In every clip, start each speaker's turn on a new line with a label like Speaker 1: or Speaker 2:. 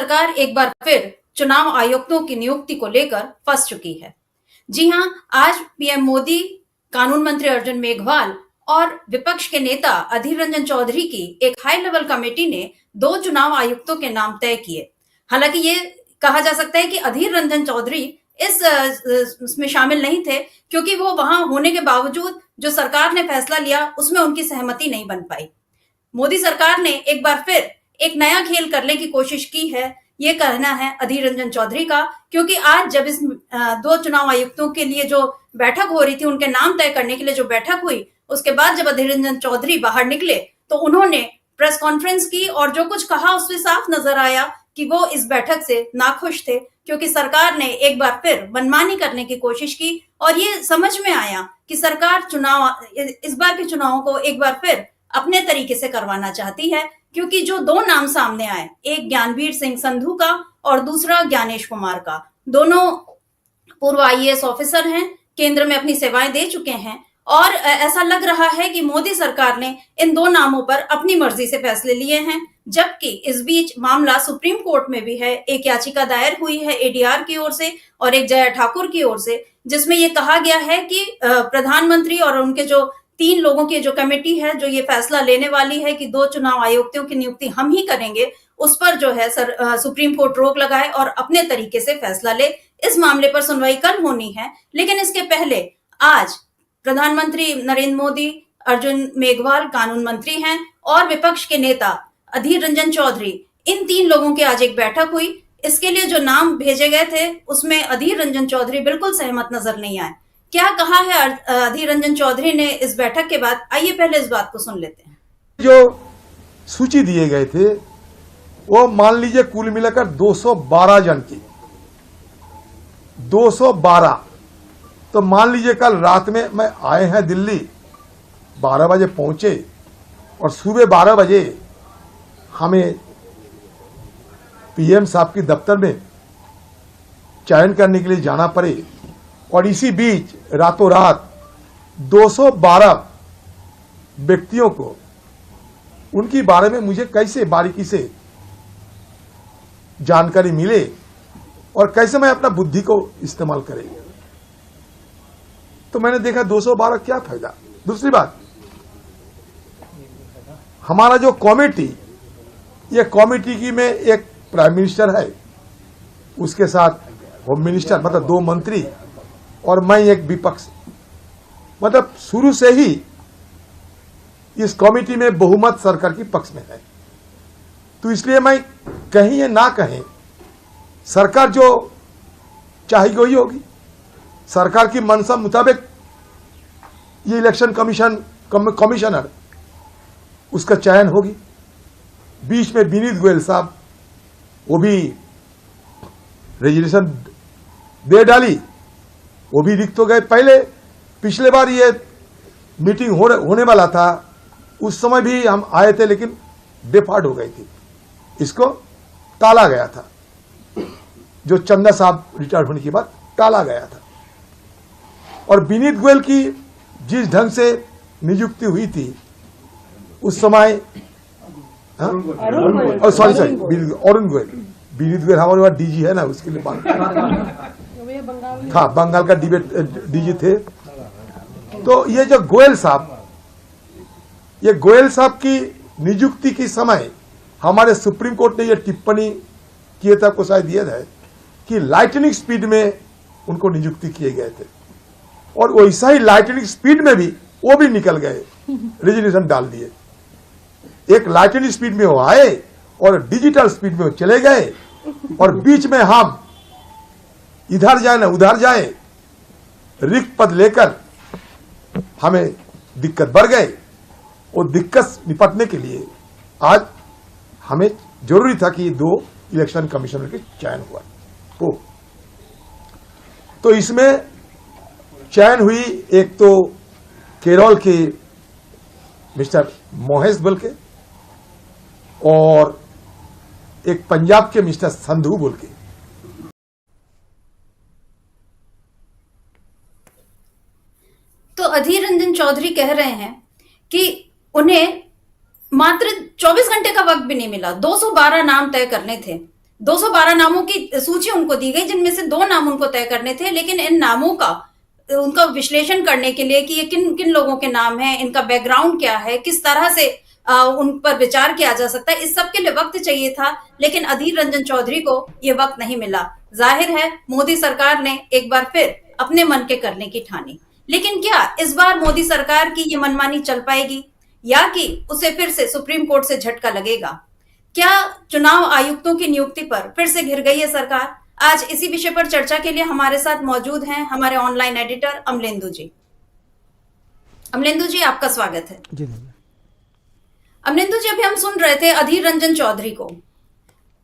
Speaker 1: सरकार एक बार फिर चुनाव आयुक्तों की नियुक्ति को लेकर फंस चुकी है। जी हां, आज पीएम मोदी, कानून मंत्री अर्जुन मेघवाल और विपक्ष के नेता अधीर रंजन चौधरी की एक हाई लेवल कमेटी ने 2 चुनाव आयुक्तों के नाम तय किए। हालांकि ये कहा जा सकता है कि अधीर रंजन चौधरी इसमें शामिल नहीं थे, क्योंकि वो वहां होने के बावजूद जो सरकार ने फैसला लिया उसमें उनकी सहमति नहीं बन पाई। मोदी सरकार ने एक बार फिर एक नया खेल करने की कोशिश की है, ये कहना है अधीर रंजन चौधरी का, क्योंकि आज जब इस 2 चुनाव आयुक्तों के लिए जो बैठक हो रही थी, उनके नाम तय करने के लिए जो बैठक हुई, उसके बाद जब अधीर रंजन चौधरी बाहर निकले तो उन्होंने प्रेस कॉन्फ्रेंस की और जो कुछ कहा उससे साफ नजर आया कि वो इस बैठक से नाखुश थे, क्योंकि सरकार ने एक बार फिर मनमानी करने की कोशिश की और ये समझ में आया कि सरकार इस बार के चुनावों को एक बार फिर अपने तरीके से करवाना चाहती है, क्योंकि जो 2 नाम सामने आए, एक ज्ञानवीर सिंह संधू का और दूसरा ज्ञानेश कुमार का, दोनों पूर्व आईएएस ऑफिसर हैं, केंद्र में अपनी सेवाएं दे चुके हैं और ऐसा लग रहा है कि मोदी सरकार ने इन 2 नामों पर अपनी मर्जी से फैसले लिए हैं। जबकि इस बीच मामला सुप्रीम कोर्ट में भी है, एक याचिका दायर हुई है एडीआर की ओर से और एक जया ठाकुर की ओर से, जिसमें यह कहा गया है कि प्रधानमंत्री और उनके जो 3 लोगों की जो कमेटी है, जो ये फैसला लेने वाली है कि 2 चुनाव आयुक्तों की नियुक्ति हम ही करेंगे, उस पर जो है सुप्रीम कोर्ट रोक लगाए और अपने तरीके से फैसला ले। इस मामले पर सुनवाई कल होनी है, लेकिन इसके पहले आज प्रधानमंत्री नरेंद्र मोदी, अर्जुन मेघवाल कानून मंत्री हैं और विपक्ष के नेता अधीर रंजन चौधरी, इन 3 लोगों की आज एक बैठक हुई। इसके लिए जो नाम भेजे गए थे उसमें अधीर रंजन चौधरी बिल्कुल सहमत नजर नहीं आए। क्या कहा है अधीर रंजन चौधरी ने इस बैठक के बाद, आइए पहले इस बात को सुन लेते हैं।
Speaker 2: जो सूची दिए गए थे वो मान लीजिए कुल मिलाकर 212 जन की, 212। तो मान लीजिए कल रात में मैं आए हैं दिल्ली, 12 बजे पहुंचे और सुबह 12 बजे हमें पीएम साहब की दफ्तर में चयन करने के लिए जाना पड़े और इसी बीच रातों रात 212 व्यक्तियों को उनके बारे में मुझे कैसे बारीकी से जानकारी मिले और कैसे मैं अपना बुद्धि को इस्तेमाल करेंगे। तो मैंने देखा 212 क्या फायदा। दूसरी बात, हमारा जो कमेटी, ये कमेटी की में एक प्राइम मिनिस्टर है, उसके साथ होम मिनिस्टर, मतलब 2 मंत्री और मैं एक विपक्ष, मतलब शुरू से ही इस कमेटी में बहुमत सरकार की पक्ष में है। तो इसलिए मैं कहीं ये ना कहें, सरकार जो चाहेगी वही होगी। सरकार की मंशा मुताबिक ये इलेक्शन कमिश्नर उसका चयन होगी। बीच में विनीत गोयल साहब, वो भी रेजिग्नेशन दे डाली, वो भी रिक्त हो गए। पहले पिछले बार ये मीटिंग होने वाला था, उस समय भी हम आए थे लेकिन डिफॉल्ट हो गई थी, इसको टाला गया था। जो चंदा साहब रिटायर होने के बाद टाला गया था। और विनीत गोयल की जिस ढंग से नियुक्ति हुई थी उस समय, सॉरी अरुण गोयल, विनीत गोयल हमारे वहां डीजी है ना, उसके लिए बात था, बंगाल का डीजी थे। तो ये जो गोयल साहब की नियुक्ति के समय हमारे सुप्रीम कोर्ट ने यह टिप्पणी किए थे, आपको शायद याद है, कि लाइटनिंग स्पीड में उनको नियुक्ति किए गए थे और वैसा ही लाइटनिंग स्पीड में भी वो भी निकल गए, रेजिग्नेशन डाल दिए। एक लाइटनिंग स्पीड में वो आए और डिजिटल स्पीड में वो चले गए और बीच में हम इधर जाए ना उधर जाए, रिक्त पद लेकर हमें दिक्कत बढ़ गए। वो दिक्कत निपटने के लिए आज हमें जरूरी था कि 2 इलेक्शन कमिश्नर के चयन हुआ हो। तो इसमें चयन हुई, एक तो केरल के मिस्टर मोहेश बोल के और एक पंजाब के मिस्टर संधू बोल के।
Speaker 1: तो अधीर रंजन चौधरी कह रहे हैं कि उन्हें मात्र 24 घंटे का वक्त भी नहीं मिला, 212 नाम तय करने थे, 212 नामों की सूची उनको दी गई, जिनमें से 2 नाम उनको तय करने थे, लेकिन इन नामों का उनका विश्लेषण करने के लिए कि ये किन किन लोगों के नाम हैं, इनका बैकग्राउंड क्या है, किस तरह से उन पर विचार किया जा सकता है, इस सब के लिए वक्त चाहिए था, लेकिन अधीर रंजन चौधरी को ये वक्त नहीं मिला। जाहिर है मोदी सरकार ने एक बार फिर अपने मन के करने की ठानी। लेकिन क्या इस बार मोदी सरकार की ये मनमानी चल पाएगी, या कि उसे फिर से सुप्रीम कोर्ट से झटका लगेगा? क्या चुनाव आयुक्तों की नियुक्ति पर फिर से घिर गई है सरकार? आज इसी विषय पर चर्चा के लिए हमारे साथ मौजूद हैं हमारे ऑनलाइन एडिटर अमलेंदु जी। अमलेंदु जी, आपका स्वागत है।
Speaker 3: जी
Speaker 1: अमलेंदु जी, अभी हम सुन रहे थे अधीर रंजन चौधरी को।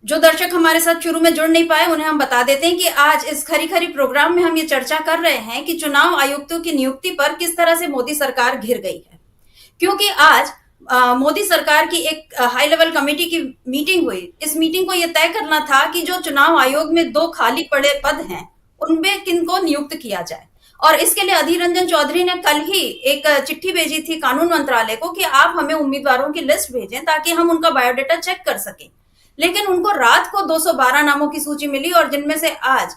Speaker 1: जो दर्शक हमारे साथ शुरू में जुड़ नहीं पाए उन्हें हम बता देते हैं कि आज इस खरी खरी प्रोग्राम में हम ये चर्चा कर रहे हैं कि चुनाव आयुक्तों की नियुक्ति पर किस तरह से मोदी सरकार घिर गई है। क्योंकि आज मोदी सरकार की एक हाई लेवल कमेटी की मीटिंग हुई। इस मीटिंग को यह तय करना था कि जो चुनाव आयोग में 2 खाली पड़े पद हैं उनमें किनको नियुक्त किया जाए, और इसके लिए अधीर रंजन चौधरी ने कल ही एक चिट्ठी भेजी थी कानून मंत्रालय को कि आप हमें उम्मीदवारों की लिस्ट भेजें ताकि हम उनका बायोडाटा चेक कर सकें। लेकिन उनको रात को 212 नामों की सूची मिली, और जिनमें से आज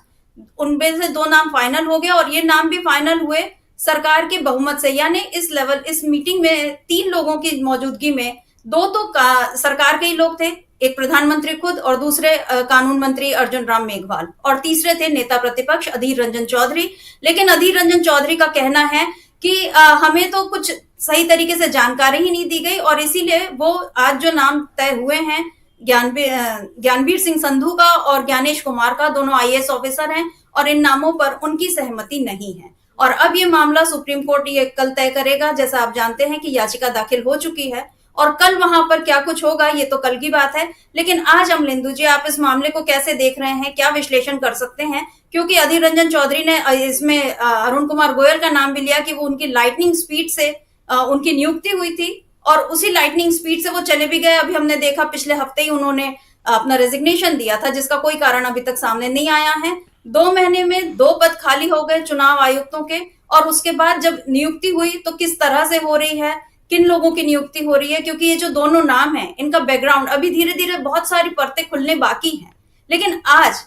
Speaker 1: उनमें से 2 नाम फाइनल हो गए, और ये नाम भी फाइनल हुए सरकार के बहुमत से। यानी इस मीटिंग में 3 लोगों की मौजूदगी में 2 तो सरकार के ही लोग थे, एक प्रधानमंत्री खुद और दूसरे कानून मंत्री अर्जुन राम मेघवाल, और तीसरे थे नेता प्रतिपक्ष अधीर रंजन चौधरी। लेकिन अधीर रंजन चौधरी का कहना है कि हमें तो कुछ सही तरीके से जानकारी ही नहीं दी गई, और इसीलिए वो आज जो नाम तय हुए हैं ज्ञानवीर सिंह संधू का और ज्ञानेश कुमार का, दोनों आईएएस ऑफिसर हैं, और इन नामों पर उनकी सहमति नहीं है। और अब ये मामला सुप्रीम कोर्ट ये कल तय करेगा। जैसा आप जानते हैं कि याचिका दाखिल हो चुकी है, और कल वहां पर क्या कुछ होगा ये तो कल की बात है। लेकिन आज अमलेंदु जी, आप इस मामले को कैसे देख रहे हैं, क्या विश्लेषण कर सकते हैं? क्योंकि अधीर रंजन चौधरी ने इसमें अरुण कुमार गोयल का नाम भी लिया कि वो उनकी लाइटनिंग स्पीड से उनकी नियुक्ति हुई थी, और उसी लाइटनिंग स्पीड से वो चले भी गए। अभी हमने देखा पिछले हफ्ते ही उन्होंने अपना रेजिग्नेशन दिया था, जिसका कोई कारण अभी तक सामने नहीं आया है। 2 महीने में 2 पद खाली हो गए चुनाव आयुक्तों के, और उसके बाद जब नियुक्ति हुई तो किस तरह से हो रही है, किन लोगों की नियुक्ति हो रही है? क्योंकि ये जो दोनों नाम हैं, इनका बैकग्राउंड अभी धीरे धीरे बहुत सारी परतें खुलने बाकी हैं। लेकिन आज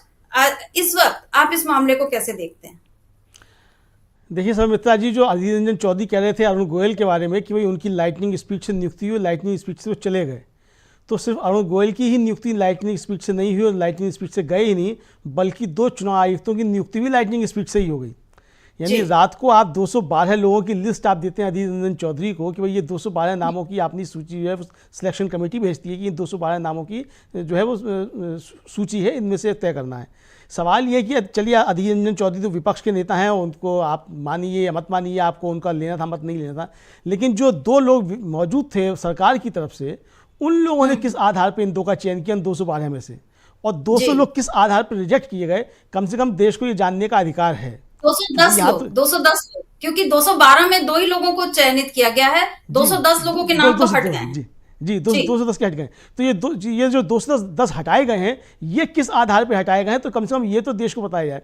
Speaker 1: इस वक्त आप इस मामले को कैसे देखते हैं?
Speaker 3: देखिए समिता जी, जो अधीर रंजन चौधरी कह रहे थे अरुण गोयल के बारे में कि भाई उनकी लाइटनिंग स्पीड से नियुक्ति हुई, लाइटनिंग स्पीड से वो चले गए, तो सिर्फ अरुण गोयल की ही नियुक्ति लाइटनिंग स्पीड से नहीं हुई, और लाइटनिंग स्पीड से गए ही नहीं, बल्कि 2 चुनाव आयुक्तों की नियुक्ति भी लाइटनिंग स्पीड से ही हो गई। यानी रात को आप 212 लोगों की लिस्ट आप देते हैं अधीर रंजन चौधरी को कि भाई ये 212 नामों की अपनी सूची जो है सिलेक्शन कमेटी भेजती है कि इन 212 नामों की जो है वो सूची है, इनमें से तय करना है। सवाल ये कि चलिए अधीर रंजन चौधरी तो विपक्ष के नेता हैं, उनको आप मानिए या मत मानिए, आपको उनका लेना था मत नहीं लेना था, लेकिन जो 2 लोग मौजूद थे सरकार की तरफ से, उन लोगों ने किस आधार पर इन 2 का चयन किया, 212 में से, और 200 लोग किस आधार पर रिजेक्ट किए गए, कम से कम देश को ये जानने का अधिकार है।
Speaker 1: 210 लोग, क्योंकि 212 में 2 ही लोगों को चयनित किया गया है, 210 लोगों के नाम तो हट गए हैं।
Speaker 3: जी 210 के हट गए। तो ये जो 210 हटाए गए हैं, ये किस आधार पर हटाए गए हैं, तो कम से कम ये तो देश को बताया जाए।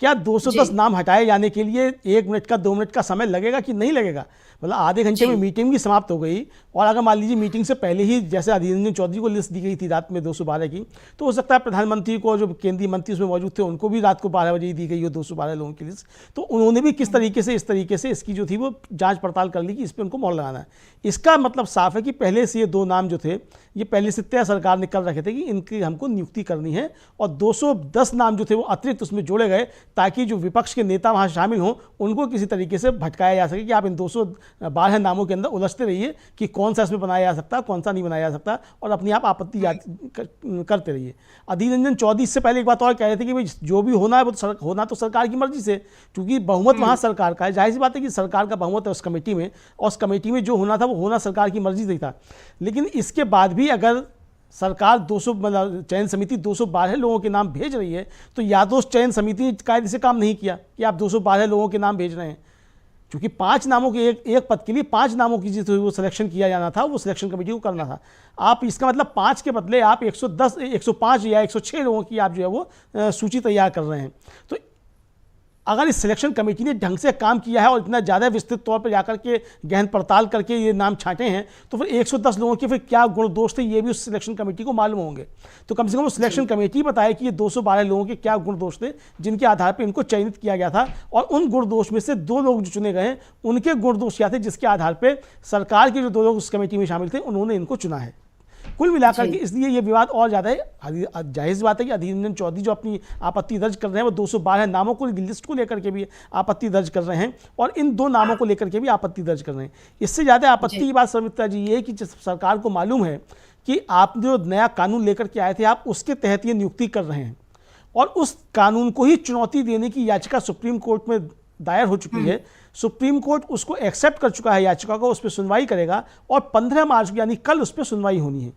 Speaker 3: क्या 210 नाम हटाए जाने के लिए 1 मिनट का 2 मिनट का समय लगेगा कि नहीं लगेगा? मतलब आधे घंटे में मीटिंग भी समाप्त हो गई, और अगर मान लीजिए मीटिंग से पहले ही जैसे अधीर रंजन चौधरी को लिस्ट दी गई थी रात में 212 की, तो हो सकता है प्रधानमंत्री को, जो केंद्रीय मंत्री उसमें मौजूद थे, उनको भी रात को 12 बजे ही दी गई हो 212 लोगों की लिस्ट। तो उन्होंने भी किस तरीके से इस तरीके से इसकी जो थी वो जाँच पड़ताल कर ली कि इस पर उनको मोहर लगाना है। इसका मतलब साफ है कि पहले से ये 2 नाम जो थे ये पहले से तय सरकार ने कर रखे थे कि इनकी हमको नियुक्ति करनी है, और 210 नाम जो थे वो अतिरिक्त उसमें जोड़े गए ताकि जो विपक्ष के नेता वहाँ शामिल हों उनको किसी तरीके से भटकाया जा सके कि आप इन 212 नामों के अंदर उलझते रहिए कि कौन सा इसमें बनाया जा सकता है, कौन सा नहीं बनाया जा सकता, और अपनी आप आपत्ति करते रहिए। अधीर रंजन चौधरी इससे पहले एक बात और कह रहे थे कि भाई जो भी होना है वो होना तो सरकार की मर्जी से, क्योंकि बहुमत वहाँ सरकार का है। जाहिर सी बात है कि सरकार का बहुमत है उस कमेटी में, और उस कमेटी में जो होना था वो होना सरकार की मर्जी से था। लेकिन इसके बाद भी अगर सरकार 200 मतलब चयन समिति 212 लोगों के नाम भेज रही है, तो या तो उस चयन समिति कायदे से काम नहीं किया कि आप 212 लोगों के नाम भेज रहे हैं, क्योंकि 5 नामों के एक पद के लिए 5 नामों की जो वो सिलेक्शन किया जाना था वो सिलेक्शन कमेटी को करना था। आप इसका मतलब 5 के बदले आप 110, 105 या 106 लोगों की आप जो है वो सूची तैयार कर रहे हैं। तो अगर इस सिलेक्शन कमेटी ने ढंग से काम किया है और इतना ज़्यादा विस्तृत तौर पर जाकर के गहन पड़ताल करके ये नाम छांटे हैं, तो फिर 110 लोगों के फिर क्या गुण दोष थे ये भी उस सिलेक्शन कमेटी को मालूम होंगे। तो कम से कम वो सिलेक्शन कमेटी बताए कि ये 212 लोगों के क्या गुण दोष थे जिनके आधार पर इनको चयनित किया गया था, और उन गुण दोष में से 2 लोग जो चुने गए हैं उनके गुण दोष क्या थे जिसके आधार पर सरकार के जो 2 लोग उस कमेटी में शामिल थे उन्होंने इनको चुना है। कुल मिलाकर के इसलिए ये विवाद और ज़्यादा है। जाहिर बात है कि अधीर रंजन चौधरी जो अपनी आपत्ति दर्ज कर रहे हैं वो 212 नामों को लिस्ट को लेकर के भी आपत्ति दर्ज कर रहे हैं और इन 2 नामों को लेकर के भी आपत्ति दर्ज कर रहे हैं। इससे ज़्यादा आपत्ति की बात सुमित्रा जी ये है कि सरकार को मालूम है कि आप जो नया कानून लेकर के आए थे आप उसके तहत ये नियुक्ति कर रहे हैं और उस कानून को ही चुनौती देने की याचिका सुप्रीम कोर्ट में दायर हो चुकी है। सुप्रीम कोर्ट उसको एक्सेप्ट कर चुका है याचिका को, उस पर सुनवाई करेगा और 15 मार्च को यानी कल उस पर सुनवाई होनी है।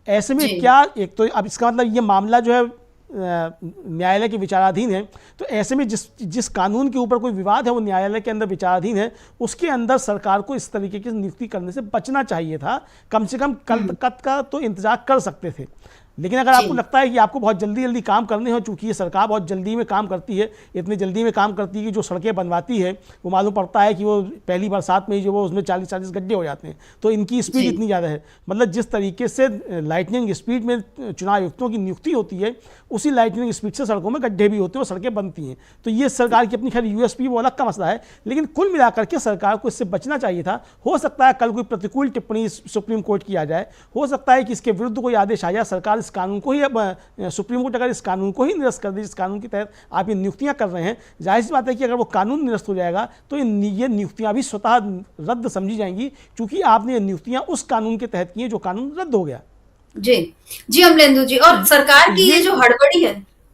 Speaker 3: ऐसे में क्या एक तो अब इसका मतलब ये मामला जो है न्यायालय के विचाराधीन है, तो ऐसे में जिस कानून के ऊपर कोई विवाद है वो न्यायालय के अंदर विचाराधीन है, उसके अंदर सरकार को इस तरीके की नियुक्ति करने से बचना चाहिए था। कम से कम कल तक का तो इंतजार कर सकते थे। लेकिन अगर आपको लगता है कि आपको बहुत जल्दी काम करने हो, चूंकि ये सरकार बहुत जल्दी में काम करती है, इतनी जल्दी में काम करती है कि जो सड़कें बनवाती है वो मालूम पड़ता है कि वो पहली बरसात में ही जो वो उसमें 40-40 गड्ढे हो जाते हैं, तो इनकी स्पीड इतनी ज़्यादा है। मतलब जिस तरीके से लाइटनिंग स्पीड में चुनाव आयुक्तों की नियुक्ति होती है उसी लाइटनिंग स्पीड से सड़कों में गड्ढे भी होते हैं और सड़कें बनती हैं। तो ये सरकार की अपनी खैर यूएसपी वो अलग का मसला है, लेकिन कुल मिलाकर के सरकार को इससे बचना चाहिए था। हो सकता है कल कोई प्रतिकूल टिप्पणी सुप्रीम कोर्ट की आ जाए, हो सकता है कि इसके विरुद्ध कोई आदेश आ जाए, सरकार इस कानून को ही सुप्रीम कोर्ट अगर इस कानून को ही निरस्त कर दे जिस कानून के तहत आप ये नियुक्तियां कर रहे हैं, जाहिर सी बात है कि अगर वो कानून निरस्त हो जाएगा तो ये नियुक्तियां भी स्वतः रद्द समझी जाएंगी, क्योंकि आपने ये नियुक्तियां उस कानून के तहत की हैं जो कानून रद्द हो गया।
Speaker 1: जी अमलेंदु जी, और सरकार की ये जो हड़बड़ी है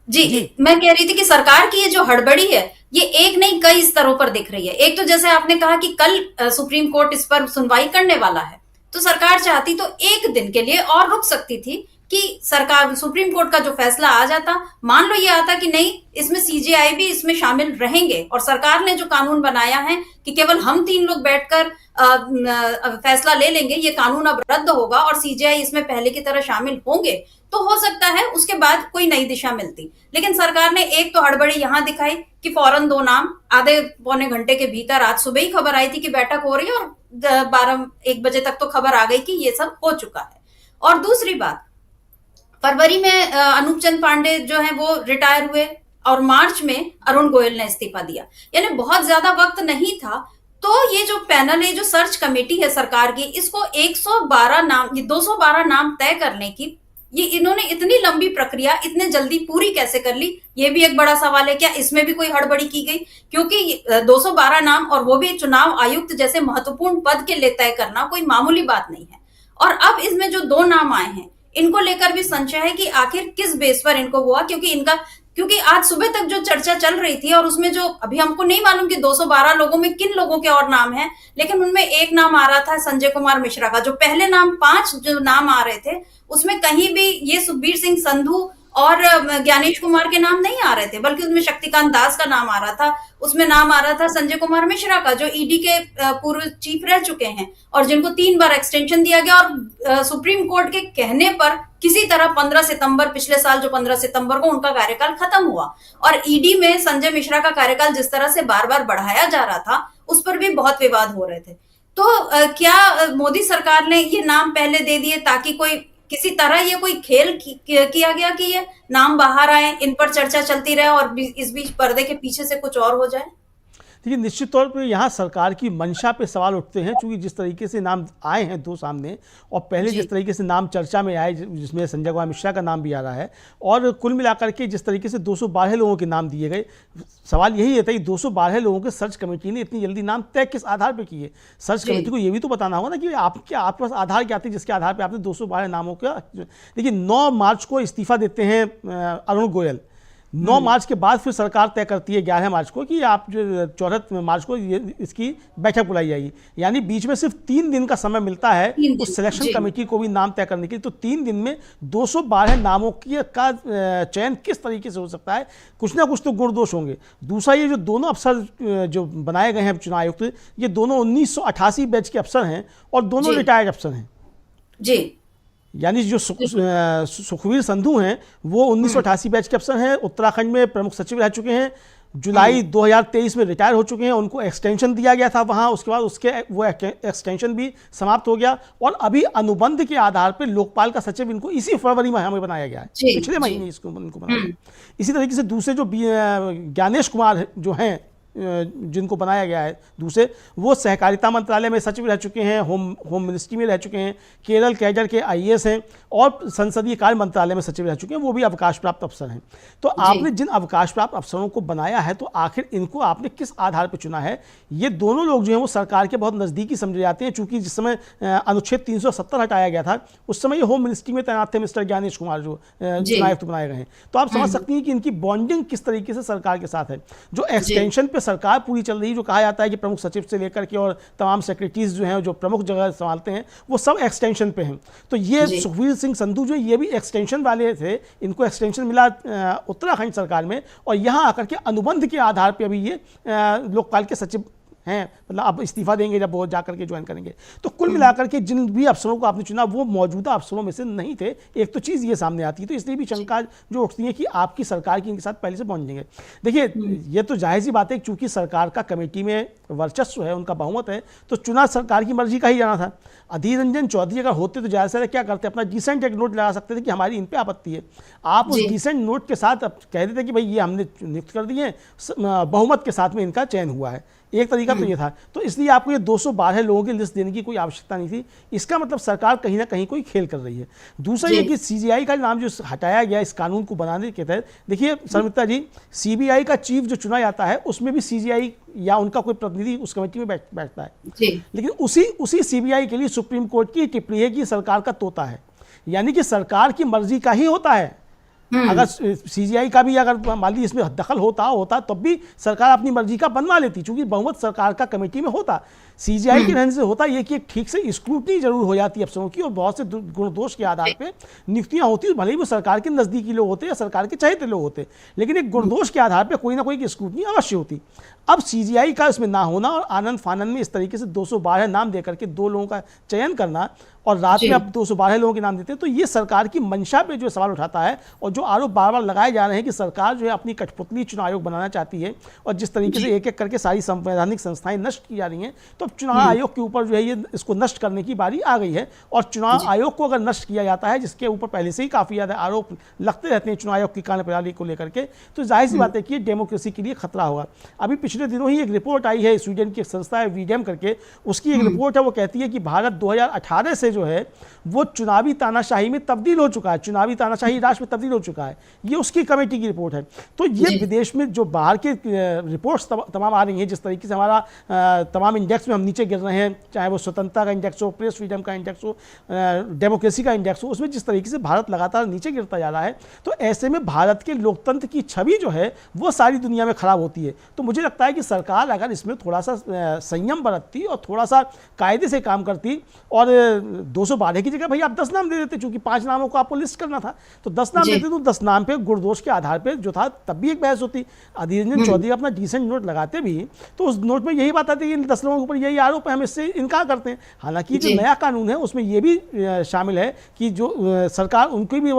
Speaker 1: जी मैं कह रही थी कि सरकार की ये जो हड़बड़ी है ये एक नहीं कई स्तरों पर दिख रही है। एक तो जैसे आपने कहा कि कल सुप्रीम कोर्ट इस पर सुनवाई करने वाला है, तो सरकार चाहती तो एक दिन के लिए और रुक सकती थी कि सरकार सुप्रीम कोर्ट का जो फैसला आ जाता, मान लो ये आता कि नहीं इसमें सीजेआई भी इसमें शामिल रहेंगे और सरकार ने जो कानून बनाया है कि केवल हम 3 लोग बैठकर फैसला ले लेंगे, ये कानून अब रद्द होगा और सीजेआई इसमें पहले की तरह शामिल होंगे, तो हो सकता है उसके बाद कोई नई दिशा मिलती। लेकिन सरकार ने एक तो हड़बड़ी यहां दिखाई कि फौरन 2 नाम आधे पौने घंटे के भीतर, आज सुबह ही खबर आई थी कि बैठक हो रही है और 12-1 बजे तक तो खबर आ गई कि ये सब हो चुका है। और दूसरी बात, फरवरी में अनूप चंद पांडे जो है वो रिटायर हुए और मार्च में अरुण गोयल ने इस्तीफा दिया, यानी बहुत ज्यादा वक्त नहीं था। तो ये जो पैनल है, जो सर्च कमेटी है सरकार की, इसको 212 नाम तय करने की ये इन्होंने इतनी लंबी प्रक्रिया इतने जल्दी पूरी कैसे कर ली, ये भी एक बड़ा सवाल है। क्या इसमें भी कोई हड़बड़ी की गई? क्योंकि 212 नाम और वो भी चुनाव आयुक्त जैसे महत्वपूर्ण पद के लिए तय करना कोई मामूली बात नहीं है। और अब इसमें जो 2 नाम आए हैं इनको लेकर भी संशय है कि आखिर किस बेस पर इनको हुआ, क्योंकि आज सुबह तक जो चर्चा चल रही थी और उसमें जो अभी हमको नहीं मालूम कि 212 लोगों में किन लोगों के और नाम हैं, लेकिन उनमें एक नाम आ रहा था संजय कुमार मिश्रा का। जो पहले नाम 5 जो नाम आ रहे थे उसमें कहीं भी ये सुखबीर सिंह संधू और ज्ञानेश कुमार के नाम नहीं आ रहे थे, बल्कि उसमें शक्तिकांत दास का नाम आ रहा था, उसमें नाम आ रहा था संजय कुमार मिश्रा का जो ईडी के पूर्व चीफ रह चुके हैं और जिनको 3 बार एक्सटेंशन दिया गया। और सुप्रीम कोर्ट के कहने पर किसी तरह 15 सितंबर पिछले साल जो 15 सितंबर को उनका कार्यकाल खत्म हुआ और ईडी में संजय मिश्रा का कार्यकाल जिस तरह से बार बार बढ़ाया जा रहा था उस पर भी बहुत विवाद हो रहे थे। तो क्या मोदी सरकार ने ये नाम पहले दे दिए ताकि कोई किसी तरह ये कोई खेल किया गया कि ये नाम बाहर आए, इन पर चर्चा चलती रहे और इस बीच पर्दे के पीछे से कुछ और हो जाए?
Speaker 3: देखिए, निश्चित तौर पे यहाँ सरकार की मंशा पे सवाल उठते हैं, क्योंकि जिस तरीके से नाम आए हैं 2 सामने और पहले जिस तरीके से नाम चर्चा में आए जिसमें संजय कुमार मिश्रा का नाम भी आ रहा है और कुल मिलाकर के जिस तरीके से 212 लोगों के नाम दिए गए, सवाल यही रहता है कि 212 लोगों के सर्च कमेटी ने इतनी जल्दी नाम तय किस आधार पर किए? सर्च कमेटी को ये भी तो बताना होगा ना कि आपके पास आधार क्या थे जिसके आधार पर आपने 212 नामों का। देखिए, 9 मार्च को इस्तीफा देते हैं अरुण गोयल। 9 मार्च के बाद फिर सरकार तय करती है 11 मार्च को कि आप जो 14 मार्च को इसकी बैठक बुलाई जाएगी, यानी बीच में सिर्फ 3 दिन का समय मिलता है उस सिलेक्शन कमेटी को भी नाम तय करने के लिए। तो 3 दिन में 212 नामों का चयन किस तरीके से हो सकता है? कुछ ना कुछ तो गुण दोष होंगे। दूसरा, ये जो दोनों अफसर जो बनाए गए हैं चुनाव आयुक्त, ये दोनों 1988 बैच के अफसर हैं और दोनों रिटायर्ड अफसर हैं
Speaker 1: जी।
Speaker 3: यानी जो सुखबीर संधू हैं वो 1988 बैच के अफसर हैं, उत्तराखंड में प्रमुख सचिव रह चुके हैं। जुलाई 2023 में रिटायर हो चुके हैं, उनको एक्सटेंशन दिया गया था वहाँ, उसके बाद उसके वो एक्सटेंशन भी समाप्त हो गया और अभी अनुबंध के आधार पर लोकपाल का सचिव इनको इसी फरवरी माह में बनाया गया है, पिछले महीने इसको इनको बनाया गया। इसी तरीके से दूसरे जो ज्ञानेश कुमार जो हैं जिनको बनाया गया है दूसरे, वो सहकारिता मंत्रालय में सचिव रह चुके हैं, होम मिनिस्ट्री में रह चुके हैं, केरल कैडर के आईएएस हैं और संसदीय कार्य मंत्रालय में सचिव रह चुके हैं, वो भी अवकाश प्राप्त अफसर हैं। तो आपने जिन अवकाश प्राप्त अफसरों को बनाया है तो आखिर इनको आपने किस आधार पर चुना है? ये दोनों लोग जो हैं वो सरकार के बहुत नज़दीकी समझे जाते हैं, चूंकि जिस समय अनुच्छेद 370 हटाया गया था उस समय ये होम मिनिस्ट्री में तैनात थे मिस्टर ज्ञानेश कुमार जो चुनाव आयुक्त बनाए गए हैं। तो आप समझ सकती हैं कि इनकी बॉन्डिंग किस तरीके से सरकार के साथ है। जो एक्सटेंशन पे सरकार पूरी चल रही है, जो कहा जाता है कि प्रमुख सचिव से लेकर के और तमाम सेक्रेटरीज जो हैं जो प्रमुख जगह संभालते हैं वो सब एक्सटेंशन पे हैं। तो ये सुखबीर सिंह संधू जो ये भी एक्सटेंशन वाले थे, इनको एक्सटेंशन मिला उत्तराखंड सरकार में और यहाँ आकर के अनुबंध के आधार पर अभी ये लोकपाल के सचिव हैं, मतलब अब इस्तीफा देंगे जब वो जाकर के ज्वाइन करेंगे। तो कुल मिलाकर के जिन भी अफसरों को आपने चुना वो मौजूदा अफसरों में से नहीं थे, एक तो चीज़ ये सामने आती है। तो इसलिए भी शंका जो उठती है कि आपकी सरकार की इनके साथ पहले से पहुंचेंगे। देखिए ये तो जाहिर सी बात है, चूंकि सरकार का कमेटी में वर्चस्व है, उनका बहुमत है, तो चुना सरकार की मर्जी का ही जाना था। अधीर रंजन चौधरी अगर होते तो ज़्यादा से क्या करते, अपना डिसेंट एक नोट लगा सकते थे कि हमारी इन पे आपत्ति है। आप उस डिसेंट नोट के साथ कह देते कि भाई ये हमने नियुक्त कर दिए, बहुमत के साथ में इनका चयन हुआ है, एक तरीका तो ये था। तो इसलिए आपको ये 212 लोगों की लिस्ट देने की कोई आवश्यकता नहीं थी। इसका मतलब सरकार कहीं ना कहीं कोई खेल कर रही है। दूसरा ये कि सीजीआई का नाम जो हटाया गया इस कानून को बनाने के तहत, देखिए शर्मिष्ठा जी, सीबीआई का चीफ जो चुना जाता है उसमें भी सीजीआई या उनका कोई प्रतिनिधि उस कमेटी में बैठता है, लेकिन उसी सीबीआई के लिए सुप्रीम कोर्ट की टिप्पणी है कि सरकार का तोता है, यानी कि सरकार की मर्जी का ही होता है। अगर सीजीआई का भी अगर मान लीजिए इसमें दखल होता तब भी सरकार अपनी मर्जी का बनवा लेती, चूंकि बहुमत सरकार का कमेटी में होता। सीजीआई के रहने से होता ये कि ठीक से स्क्रूटनी जरूर हो जाती है अफसरों की और बहुत से गुण दोष के आधार पे नियुक्तियां होती है, भले ही वो सरकार के नजदीकी लोग होते या सरकार के चहेते लोग होते, लेकिन एक गुण दोष के आधार पे कोई ना कोई स्क्रूटनी अवश्य होती। अब सीजीआई का इसमें ना होना और आनंद फानंद में इस तरीके से 212 नाम देकर के 2 लोगों का चयन करना और रात में अब 212 लोगों के नाम देते हैं, तो ये सरकार की मंशा पे जो सवाल उठाता है और जो आरोप बार बार लगाए जा रहे हैं कि सरकार जो है अपनी कठपुतली चुनाव आयोग बनाना चाहती है और जिस तरीके से एक एक करके सारी संवैधानिक संस्थाएं नष्ट की जा रही हैं, तो अब चुनाव आयोग के ऊपर जो है ये इसको नष्ट करने की बारी आ गई है। और चुनाव आयोग को अगर नष्ट किया जाता है, जिसके ऊपर पहले से ही काफ़ी ज़्यादा आरोप लगते रहते हैं चुनाव आयोग की कार्यप्रणाली को लेकर के, तो जाहिर सी बात है कि डेमोक्रेसी के लिए खतरा होगा। अभी पिछले दिनों ही एक रिपोर्ट आई है, स्वीडन की एक संस्था है वीडेम करके, उसकी एक रिपोर्ट है, वो कहती है कि भारत 2018 से जो है वो चुनावी तानाशाही में तब्दील हो चुका है, चुनावी तानाशाही राष्ट्र में तब्दील हो चुका है। ये उसकी कमेटी की रिपोर्ट है। तो ये विदेश में जो बाहर के रिपोर्ट्स तमाम आ रही हैं, जिस तरीके से हमारा तमाम इंडेक्स में हम नीचे गिर रहे हैं, चाहे वो स्वतंत्रता का इंडेक्स हो, प्रेस फ्रीडम का इंडेक्स हो, डेमोक्रेसी का इंडेक्स हो, उसमें जिस तरीके से भारत लगातार नीचे गिरता जा रहा है, तो ऐसे में भारत के लोकतंत्र की छवि जो है वो सारी दुनिया में खराब होती है। तो मुझे लगता है कि सरकार अगर इसमें थोड़ा सा संयम बरतती और थोड़ा सा कायदे से काम करती और 212 की जगह भाई आप 10 नाम दे देते, चूंकि 5 नामों को आपको लिस्ट करना था, तो 10 नाम देते तो 10 नाम पे गुणदोष के आधार पे जो था तब भी एक बहस होती। अधीर रंजन चौधरी अपना डिसेंट नोट लगाते भी तो उस नोट में यही बात आती है कि 10 लोगों के ऊपर यही आरोप है, हम इससे इनकार करते हैं। हालांकि जो नया कानून है उसमें यह भी शामिल है कि जो सरकार उनकी भी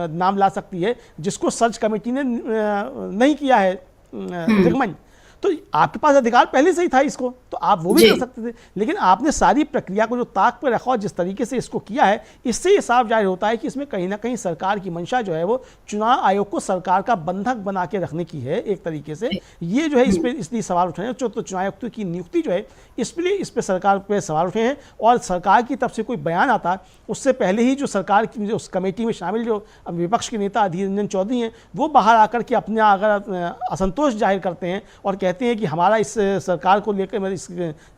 Speaker 3: नाम ला सकती है जिसको सर्च कमेटी ने नहीं किया है रिकमेंड, तो आपके पास अधिकार पहले से ही था इसको, तो आप वो भी कर सकते थे। लेकिन आपने सारी प्रक्रिया को जो ताक पर रखा और जिस तरीके से इसको किया है, इससे ये साफ जाहिर होता है कि इसमें कहीं ना कहीं सरकार की मंशा जो है वो चुनाव आयोग को सरकार का बंधक बना के रखने की है एक तरीके से। ये जो है इस पर इसलिए सवाल उठे हैं, तो चुनाव आयुक्त की नियुक्ति जो है इस पर सरकार पर सवाल उठे हैं। और सरकार की तरफ से कोई बयान आता उससे पहले ही जो सरकार की उस कमेटी में शामिल जो विपक्ष के नेता अधीर रंजन चौधरी हैं, वो बाहर आकर के अपना अगर असंतोष जाहिर करते हैं और कहते हैं कि हमारा इस सरकार को लेकर, इस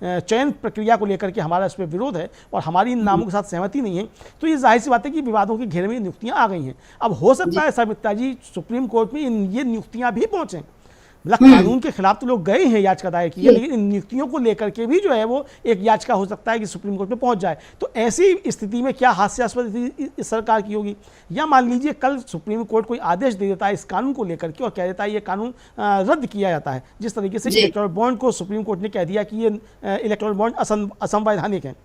Speaker 3: चयन प्रक्रिया को लेकर के हमारा इस पर विरोध है और हमारी इन नामों के साथ सहमति नहीं है, तो ये जाहिर सी बात है कि विवादों के घेरे में नियुक्तियां आ गई हैं। अब हो सकता है शर्मिष्ठा जी सुप्रीम कोर्ट में ये नियुक्तियां भी पहुंचे, मतलब कानून के खिलाफ तो लोग गए हैं, याचिका दायर की है, लेकिन इन नियुक्तियों को लेकर के भी जो है वो एक याचिका हो सकता है कि सुप्रीम कोर्ट में पहुंच जाए। तो ऐसी स्थिति में क्या हास्यास्पद स्थिति इस सरकार की होगी, या मान लीजिए कल सुप्रीम कोर्ट कोई आदेश दे देता है इस कानून को लेकर के और कह देता है ये कानून रद्द किया जाता है, जिस तरीके से इलेक्टोरल बॉन्ड को सुप्रीम कोर्ट ने कह दिया कि ये इलेक्टोरल बॉन्ड असंवैधानिक है।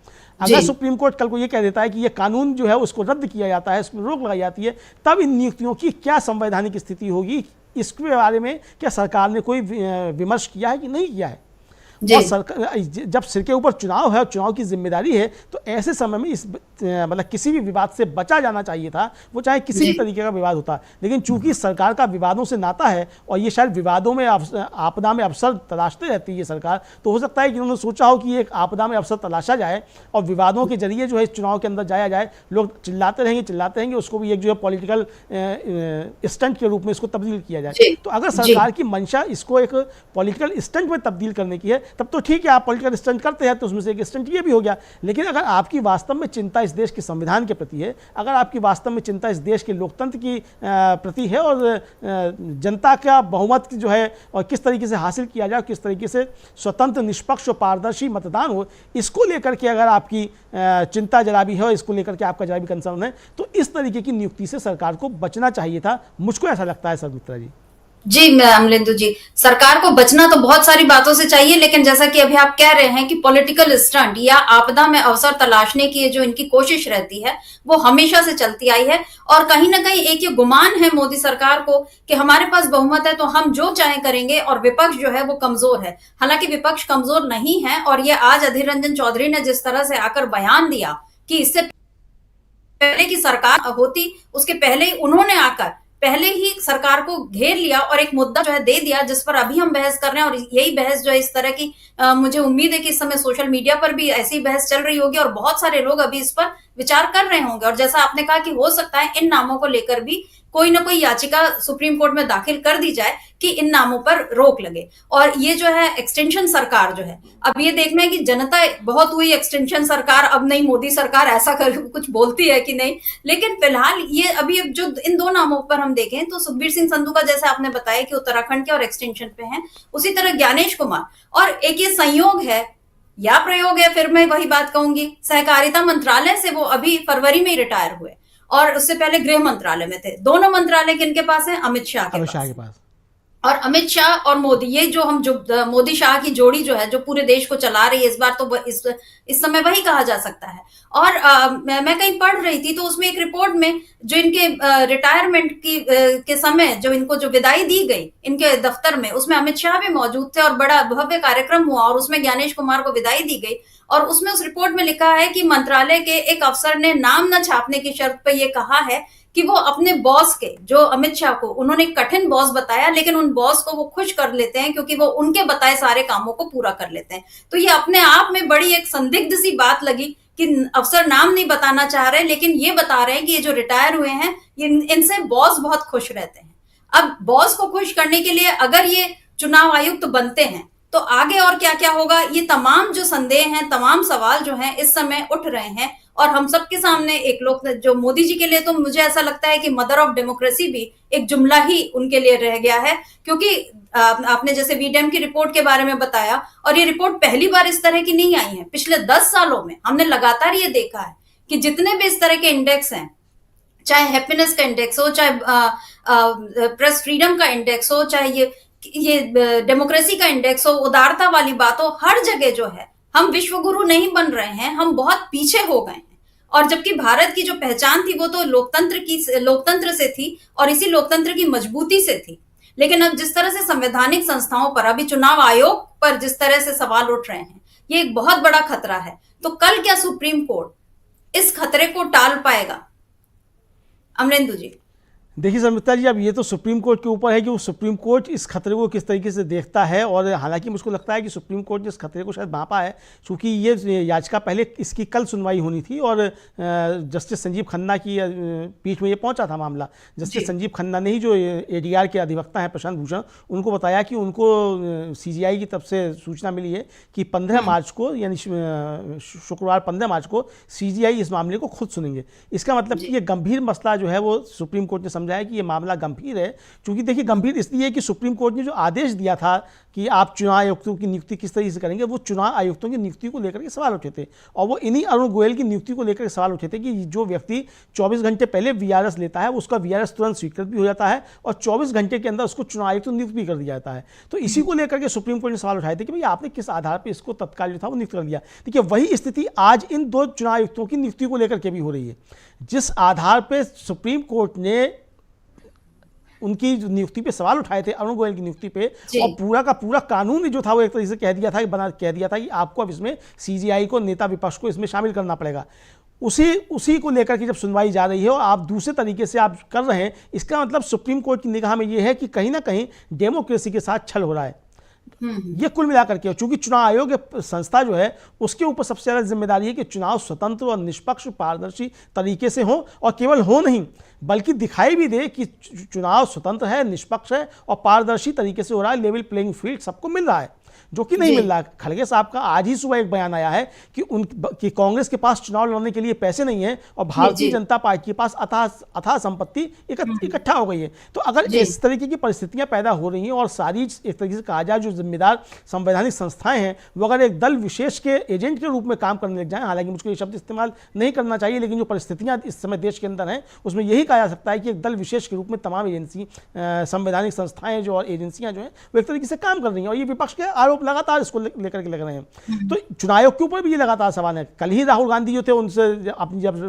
Speaker 3: अगर सुप्रीम कोर्ट कल को ये कह देता है कि ये कानून जो है उसको रद्द किया जाता है, इसमें रोक लगाई जाती है, तब इन नियुक्तियों की क्या संवैधानिक स्थिति होगी, इसके बारे में क्या सरकार ने कोई विमर्श किया है कि नहीं किया है? और सरकार जब सिर के ऊपर चुनाव है और चुनाव की जिम्मेदारी है, तो ऐसे समय में इस मतलब किसी भी विवाद से बचा जाना चाहिए था, वो चाहे किसी भी तरीके का विवाद होता। लेकिन चूंकि सरकार का विवादों से नाता है और ये शायद विवादों में आपदा में अवसर तलाशते रहती है सरकार, तो हो सकता है कि उन्होंने सोचा हो कि एक आपदा में अवसर तलाशा जाए और विवादों के जरिए जो है इस चुनाव के अंदर जाया जाए। लोग चिल्लाते रहेंगे, उसको भी एक जो है पॉलिटिकल स्टंट के रूप में इसको तब्दील किया जाए। तो अगर सरकार की मंशा इसको एक पॉलिटिकल स्टंट में तब्दील करने की है, तब तो ठीक है, आप पॉलिटिकल स्टंट करते हैं, तो उसमें से एक स्टंट ये भी हो गया। लेकिन अगर आपकी वास्तव में चिंता इस देश के संविधान के प्रति है, अगर आपकी वास्तव में चिंता इस देश के लोकतंत्र की प्रति है और जनता का बहुमत जो है और किस तरीके से हासिल किया जाए, किस तरीके से स्वतंत्र, निष्पक्ष और पारदर्शी मतदान हो, इसको लेकर के अगर आपकी चिंता जरा भी है और इसको लेकर के आपका जरा भी कंसर्न है, तो इस तरीके की नियुक्ति से सरकार को बचना चाहिए था। मुझको ऐसा लगता है सर मित्रा जी।
Speaker 1: जी अमलेंदु जी, सरकार को बचना तो बहुत सारी बातों से चाहिए, लेकिन जैसा कि अभी आप कह रहे हैं कि पॉलिटिकल स्टंट या आपदा में अवसर तलाशने की जो इनकी कोशिश रहती है वो हमेशा से चलती आई है। और कहीं ना कहीं एक ये गुमान है मोदी सरकार को कि हमारे पास बहुमत है तो हम जो चाहे करेंगे और विपक्ष जो है वो कमजोर है। हालांकि विपक्ष कमजोर नहीं है, और ये आज अधीर रंजन चौधरी ने जिस तरह से आकर बयान दिया कि इससे पहले की सरकार होती, उसके पहले ही उन्होंने आकर पहले ही सरकार को घेर लिया और एक मुद्दा जो है दे दिया जिस पर अभी हम बहस कर रहे हैं। और यही बहस जो है इस तरह की मुझे उम्मीद है कि इस समय सोशल मीडिया पर भी ऐसी बहस चल रही होगी और बहुत सारे लोग अभी इस पर विचार कर रहे होंगे। और जैसा आपने कहा कि हो सकता है इन नामों को लेकर भी कोई ना कोई याचिका सुप्रीम कोर्ट में दाखिल कर दी जाए कि इन नामों पर रोक लगे। और ये जो है एक्सटेंशन सरकार जो है, अब ये देखना है कि जनता बहुत हुई एक्सटेंशन सरकार, अब नहीं मोदी सरकार ऐसा कर कुछ बोलती है कि नहीं। लेकिन फिलहाल ये अभी जो इन दो नामों पर हम देखें तो सुखबीर सिंह संधू का जैसे आपने बताया कि उत्तराखंड के और एक्सटेंशन पे हैं, उसी तरह ज्ञानेश कुमार, और एक ये संयोग है या प्रयोग है, फिर मैं वही बात कहूंगी, सहकारिता मंत्रालय से वो अभी फरवरी में ही रिटायर हुए और उससे पहले गृह मंत्रालय में थे। दोनों मंत्रालय किनके पास हैं? अमित शाह के पास। और अमित शाह और मोदी, ये जो हम जो मोदी शाह की जोड़ी जो है जो पूरे देश को चला रही है इस बार, तो इस समय वही कहा जा सकता है। और मैं कहीं पढ़ रही थी तो उसमें एक रिपोर्ट में जो इनके रिटायरमेंट के समय जो इनको जो विदाई दी गई इनके दफ्तर में, उसमें अमित शाह भी मौजूद थे और बड़ा भव्य कार्यक्रम हुआ और उसमें ज्ञानेश कुमार को विदाई दी गई। और उसमें उस रिपोर्ट में लिखा है कि मंत्रालय के एक अफसर ने नाम न छापने की शर्त पर यह कहा है कि वो अपने बॉस के, जो अमित शाह को उन्होंने कठिन बॉस बताया, लेकिन उन बॉस को वो खुश कर लेते हैं क्योंकि वो उनके बताए सारे कामों को पूरा कर लेते हैं। तो ये अपने आप में बड़ी एक संदिग्ध सी बात लगी कि अफसर नाम नहीं बताना चाह रहे, लेकिन ये बता रहे हैं कि ये जो रिटायर हुए हैं इनसे बॉस बहुत खुश रहते हैं। अब बॉस को खुश करने के लिए अगर ये चुनाव आयुक्त बनते हैं तो आगे और क्या क्या होगा, ये तमाम जो संदेह हैं, तमाम सवाल जो हैं इस समय उठ रहे हैं। और हम सबके सामने एक लोग जो मोदी जी के लिए तो मुझे ऐसा लगता है कि मदर ऑफ डेमोक्रेसी भी एक जुमला ही उनके लिए रह गया है, क्योंकि आपने जैसे वीडेम की रिपोर्ट के बारे में बताया, और ये रिपोर्ट पहली बार इस तरह की नहीं आई है। पिछले 10 सालों में हमने लगातार ये देखा है कि जितने भी इस तरह के इंडेक्स हैं, चाहे हैप्पीनेस का इंडेक्स हो, चाहे प्रेस फ्रीडम का इंडेक्स हो, चाहे ये डेमोक्रेसी का इंडेक्स हो, उदारता वाली बात हो, हर जगह जो है हम विश्वगुरु नहीं बन रहे हैं, हम बहुत पीछे हो गए हैं। और जबकि भारत की जो पहचान थी वो तो लोकतंत्र से थी और इसी लोकतंत्र की मजबूती से थी। लेकिन अब जिस तरह से संवैधानिक संस्थाओं पर, अभी चुनाव आयोग पर जिस तरह से सवाल उठ रहे हैं, ये एक बहुत बड़ा खतरा है। तो कल क्या सुप्रीम कोर्ट इस खतरे को टाल पाएगा? अमलेंदु जी,
Speaker 3: देखिए समिता जी, अब ये तो सुप्रीम कोर्ट के ऊपर है कि वो सुप्रीम कोर्ट इस खतरे को किस तरीके से देखता है। और हालांकि मुझको लगता है कि सुप्रीम कोर्ट ने इस खतरे को शायद भांपा है, क्योंकि ये याचिका पहले इसकी कल सुनवाई होनी थी और जस्टिस संजीव खन्ना की पीठ में ये पहुंचा था मामला। जस्टिस संजीव खन्ना ने ही, जो ADR के अधिवक्ता हैं प्रशांत भूषण, उनको बताया कि उनको CGI की तरफ से सूचना मिली है कि 15 मार्च को, यानी शुक्रवार 15 मार्च को CGI इस मामले को खुद सुनेंगे। इसका मतलब कि ये गंभीर मसला जो है वो सुप्रीम कोर्ट ने समझा है कि ये मामला गंभीर है। क्योंकि देखिए, गंभीर इसलिए कि सुप्रीम कोर्ट ने जो आदेश दिया था कि आप चुनाव आयुक्तों की नियुक्ति किस तरीके से करेंगे, वो चुनाव आयुक्तों की नियुक्ति को लेकर के सवाल उठे थे। और वो इन्हीं अरुण गोयल की नियुक्ति को लेकर सवाल उठे थे कि जो व्यक्ति 24 घंटे पहले VRS लेता है, उसका VRS तुरंत स्वीकृत भी हो जाता है और 24 घंटे के अंदर उसको चुनाव आयुक्त नियुक्त भी कर दिया जाता है। तो इसी को लेकर के सुप्रीम कोर्ट ने सवाल उठाए थे कि भाई आपने किस आधार पर इसको तत्काल जो था वो नियुक्त कर दिया। देखिए, वही स्थिति आज इन 2 चुनाव आयुक्तों की नियुक्ति को लेकर के भी हो रही है। जिस आधार पर सुप्रीम कोर्ट ने उनकी जो नियुक्ति पे सवाल उठाए थे, अरुण गोयल की नियुक्ति पे,
Speaker 1: जी।
Speaker 3: और पूरा का पूरा कानून जो था वो एक तरीके से कह दिया था कि आपको अब इसमें सीजेआई को, नेता विपक्ष को इसमें शामिल करना पड़ेगा। उसी को लेकर के जब सुनवाई जा रही है और आप दूसरे तरीके से आप कर रहे हैं, इसका मतलब सुप्रीम कोर्ट की निगाह में ये है कि कहीं ना कहीं डेमोक्रेसी के साथ छल हो रहा है। ये कुल मिलाकर के, चूंकि चुनाव आयोग संस्था जो है उसके ऊपर सबसे ज्यादा जिम्मेदारी है कि चुनाव स्वतंत्र और निष्पक्ष पारदर्शी तरीके से हो, और केवल हो नहीं बल्कि दिखाई भी दे कि चुनाव स्वतंत्र है, निष्पक्ष है और पारदर्शी तरीके से हो रहा है, लेवल प्लेइंग फील्ड सबको मिल रहा है, जो कि नहीं मिल रहा। खड़गे साहब का आज ही सुबह एक बयान आया है कि कांग्रेस के पास चुनाव लड़ने के लिए पैसे नहीं है और भारतीय जनता पार्टी के पास अथाह संपत्ति इकट्ठा हो गई है। तो अगर इस तरीके की परिस्थितियां पैदा हो रही हैं और सारी एक तरीके से कहा जाए जो जिम्मेदार संवैधानिक संस्थाएं हैं वो अगर एक दल विशेष के एजेंट के रूप में काम करने लग जाए, हालांकि मुझको ये शब्द इस्तेमाल नहीं करना चाहिए, लेकिन जो परिस्थितियां इस समय देश के अंदर हैं उसमें यही कहा जा सकता है कि एक दल विशेष के रूप में तमाम एजेंसी, संवैधानिक संस्थाएं जो और एजेंसियां जो हैं वो एक तरीके से काम कर रही हैं, और ये विपक्ष के आरोप लगातार इसको लेकर के लग रहे हैं। तो चुनाव आयोग के ऊपर भी ये लगातार सवाल है। कल ही राहुल गांधी जो थे उनसे अपनी जब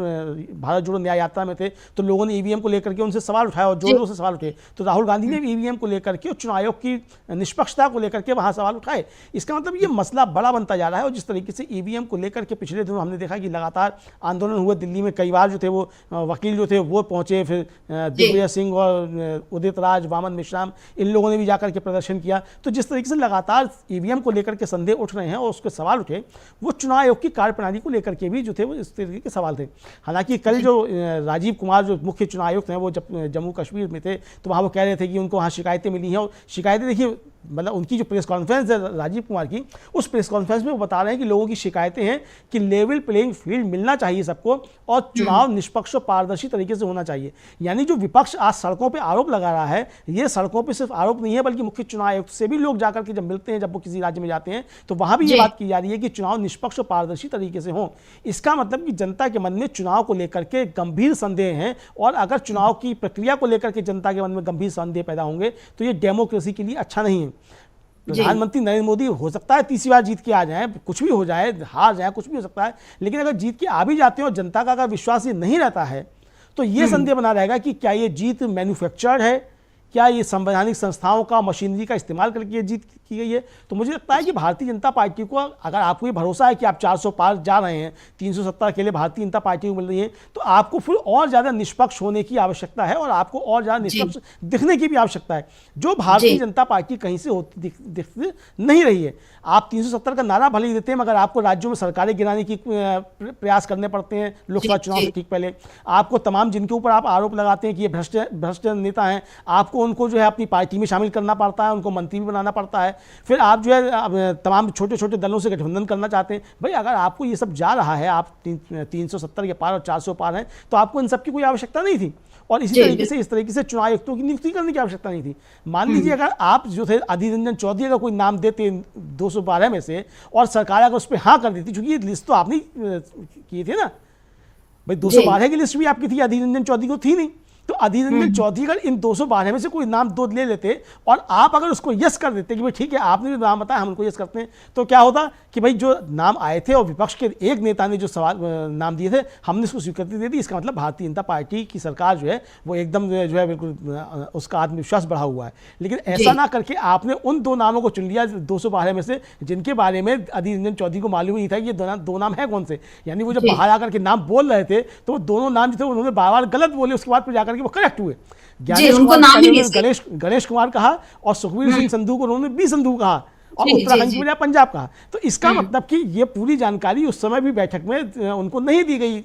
Speaker 3: भारत जोड़ो न्याय यात्रा में थे तो लोगों ने ईवीएम को लेकर के उनसे सवाल उठाया और जोर जोर से सवाल उठे, तो राहुल गांधी ने ईवीएम को लेकर के और चुनाव आयोग की निष्पक्षता को लेकर के वहां सवाल उठाए। इसका मतलब ये मसला बड़ा बनता जा रहा है, और जिस तरीके से ईवीएम को लेकर के पिछले दिनों हमने देखा कि लगातार आंदोलन हुए दिल्ली में, कई बार जो थे वो वकील जो थे वो पहुंचे, फिर दिग्विजय सिंह और उदित राज, वामन मिश्राम, इन लोगों ने भी जाकर के प्रदर्शन किया। तो जिस तरीके से लगातार ईवीएम को लेकर के संदेह उठ रहे हैं और उसके सवाल उठे, वो चुनाव आयोग की कार्यप्रणाली को लेकर के भी जो थे वो इस तरीके के सवाल थे। हालांकि कल जो राजीव कुमार जो मुख्य चुनाव आयुक्त हैं वो जब जम्मू कश्मीर में थे तो वहाँ वो कह रहे थे कि उनको वहाँ शिकायतें मिली हैं, और शिकायतें देखिए मतलब उनकी जो प्रेस कॉन्फ्रेंस है राजीव कुमार की, उस प्रेस कॉन्फ्रेंस में वो बता रहे हैं कि लोगों की शिकायतें हैं कि लेवल प्लेइंग फील्ड मिलना चाहिए सबको और चुनाव निष्पक्ष और पारदर्शी तरीके से होना चाहिए। यानी जो विपक्ष आज सड़कों पे आरोप लगा रहा है, ये सड़कों पे सिर्फ आरोप नहीं है बल्कि मुख्य चुनाव आयुक्त से भी लोग जाकर के जब मिलते हैं, जब वो किसी राज्य में जाते हैं तो वहां भी ये बात की जा रही है कि चुनाव निष्पक्ष और पारदर्शी तरीके से हो। इसका मतलब कि जनता के मन में चुनाव को लेकर के गंभीर संदेह हैं, और अगर चुनाव की प्रक्रिया को लेकर के जनता के मन में गंभीर संदेह पैदा होंगे तो ये डेमोक्रेसी के लिए अच्छा नहीं है। प्रधानमंत्री नरेंद्र मोदी हो सकता है तीसरी बार जीत के आ जाएं, कुछ भी हो जाए, हार जाए, कुछ भी हो सकता है, लेकिन अगर जीत के आ भी जाते हैं और जनता का अगर विश्वास ये नहीं रहता है तो ये संदेह बना रहेगा कि क्या ये जीत मैन्युफैक्चर्ड है, क्या ये संवैधानिक संस्थाओं का, मशीनरी का इस्तेमाल करके ये जीत की गई है। तो मुझे लगता है कि भारतीय जनता पार्टी को, अगर आपको ये भरोसा है कि आप 400 पार जा रहे हैं, 370 अकेले भारतीय जनता पार्टी को मिल रही है, तो आपको फिर और ज़्यादा निष्पक्ष होने की आवश्यकता है और आपको और ज़्यादा निष्पक्ष दिखने की भी आवश्यकता है, जो भारतीय जनता पार्टी कहीं से होती दिख नहीं रही है। आप 370 का नारा भले ही देते हैं, मगर आपको राज्यों में सरकारें गिराने की प्रयास करने पड़ते हैं लोकसभा चुनाव से ठीक पहले। आपको तमाम जिनके ऊपर आप आरोप लगाते हैं कि ये भ्रष्ट नेता हैं, आपको उनको जो है अपनी पार्टी में शामिल करना पड़ता है, उनको मंत्री भी बनाना पड़ता है। फिर आप जो है तमाम छोटे छोटे दलों से गठबंधन करना चाहते हैं। भाई अगर आपको ये सब जा रहा है, आप 370 के पार और 400 पार हैं, तो आपको इन सब की कोई आवश्यकता नहीं थी, और इस तरीके से चुनाव आयुक्तों की नियुक्ति करने की आवश्यकता नहीं थी। मान लीजिए अगर आप जो थे अधीर रंजन चौधरी का कोई नाम देते 212 में से और सरकार अगर उस पर हाँ कर देती, क्योंकि ये लिस्ट तो आपने की थी ना भाई, 212 की लिस्ट भी आपकी थी, अधीर रंजन चौधरी को थी नहीं। तो अधीर रंजन चौधरी अगर इन 212 में से कोई नाम दो ले लेते और आप अगर उसको यस कर देते कि भाई ठीक है आपने भी नाम बताया हम उनको यस करते हैं, तो क्या होता कि भाई जो नाम आए थे और विपक्ष के एक नेता ने जो सवाल नाम दिए थे हमने उसको स्वीकृति दे दी। इसका मतलब भारतीय जनता पार्टी की सरकार जो है वो एकदम जो है बिल्कुल उसका आत्मविश्वास बढ़ा हुआ है। लेकिन ऐसा ना करके आपने उन दो नामों को चुन लिया 212 में से, जिनके बारे में अधीर रंजन चौधरी को मालूम नहीं था कि ये दो नाम है कौन से। यानी वो जब बाहर आकर के नाम बोल रहे थे तो वो दोनों नाम जो थे उन्होंने बार बार गलत बोले, उसके बाद फिर जाकर के वो करेक्ट हुए। गणेश कुमार कहा और सुखबीर सिंह संधू को उन्होंने बी संधू कहा और उत्तराखंड की बजाय पंजाब कहा। तो इसका मतलब कि ये पूरी जानकारी उस समय भी बैठक में उनको नहीं दी गई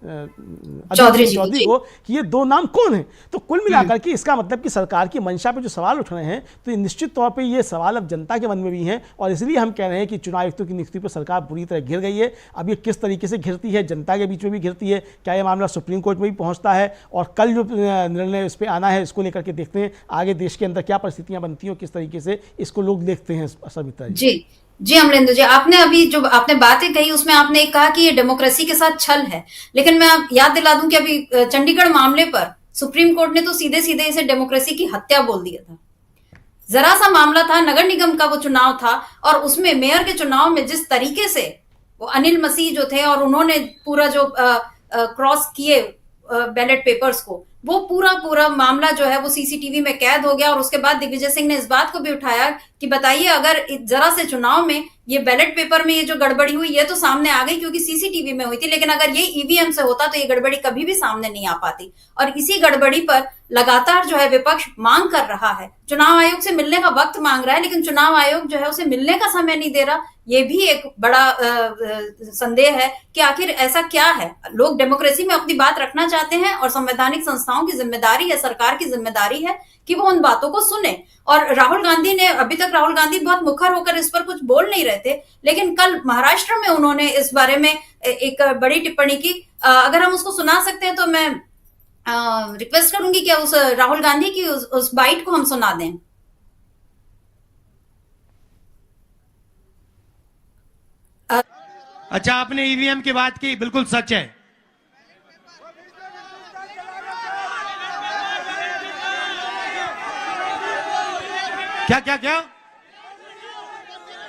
Speaker 3: चौधरी को कि ये दो नाम कौन है। तो कुल मिलाकर के इसका मतलब कि सरकार की मंशा पे जो सवाल उठ रहे हैं, तो निश्चित तौर पे ये सवाल अब जनता के मन में भी हैं, और इसलिए हम कह रहे हैं कि चुनाव आयुक्तों की नियुक्ति पर सरकार बुरी तरह घिर गई है। अब ये किस तरीके से घिरती है, जनता के बीच में भी घिरती है, क्या ये मामला सुप्रीम कोर्ट में भी पहुंचता है, और कल जो निर्णय इस पर आना है इसको लेकर के देखते हैं आगे देश के अंदर क्या परिस्थितियां बनती हैं और किस तरीके से इसको लोग देखते हैं। सविता
Speaker 1: जी अमरेंद्र जी, आपने अभी जो आपने बातें कही उसमें आपने एक कहा कि ये डेमोक्रेसी के साथ छल है, लेकिन मैं याद दिला दूं कि अभी चंडीगढ़ मामले पर सुप्रीम कोर्ट ने तो सीधे सीधे इसे डेमोक्रेसी की हत्या बोल दिया था। जरा सा मामला था, नगर निगम का वो चुनाव था, और उसमें मेयर के चुनाव में जिस तरीके से वो अनिल मसीह जो थे और उन्होंने पूरा जो क्रॉस किए बैलेट पेपर्स को, वो पूरा पूरा मामला जो है वो सीसीटीवी में कैद हो गया। और उसके बाद दिग्विजय सिंह ने इस बात को भी उठाया कि बताइए, अगर जरा से चुनाव में ये बैलेट पेपर में ये जो गड़बड़ी हुई ये तो सामने आ गई क्योंकि सीसीटीवी में हुई थी, लेकिन अगर ये ईवीएम से होता तो ये गड़बड़ी कभी भी सामने नहीं आ पाती। और इसी गड़बड़ी पर लगातार जो है विपक्ष मांग कर रहा है, चुनाव आयोग से मिलने का वक्त मांग रहा है, लेकिन चुनाव आयोग जो है उसे मिलने का समय नहीं दे रहा। ये भी एक बड़ा संदेह है कि आखिर ऐसा क्या है। लोग डेमोक्रेसी में अपनी बात रखना चाहते हैं और संवैधानिक संस्थाओं की जिम्मेदारी है, सरकार की जिम्मेदारी है कि वो उन बातों को सुने। और राहुल गांधी ने अभी तक राहुल गांधी बहुत मुखर होकर इस पर कुछ बोल नहीं रहे थे, लेकिन कल महाराष्ट्र में उन्होंने इस बारे में एक बड़ी टिप्पणी की। अगर हम उसको सुना सकते हैं तो मैं रिक्वेस्ट करूंगी कि उस राहुल गांधी की उस बाइट को हम सुना दें।
Speaker 4: अच्छा, आपने ईवीएम की बात की, बिल्कुल सच है। क्या क्या क्या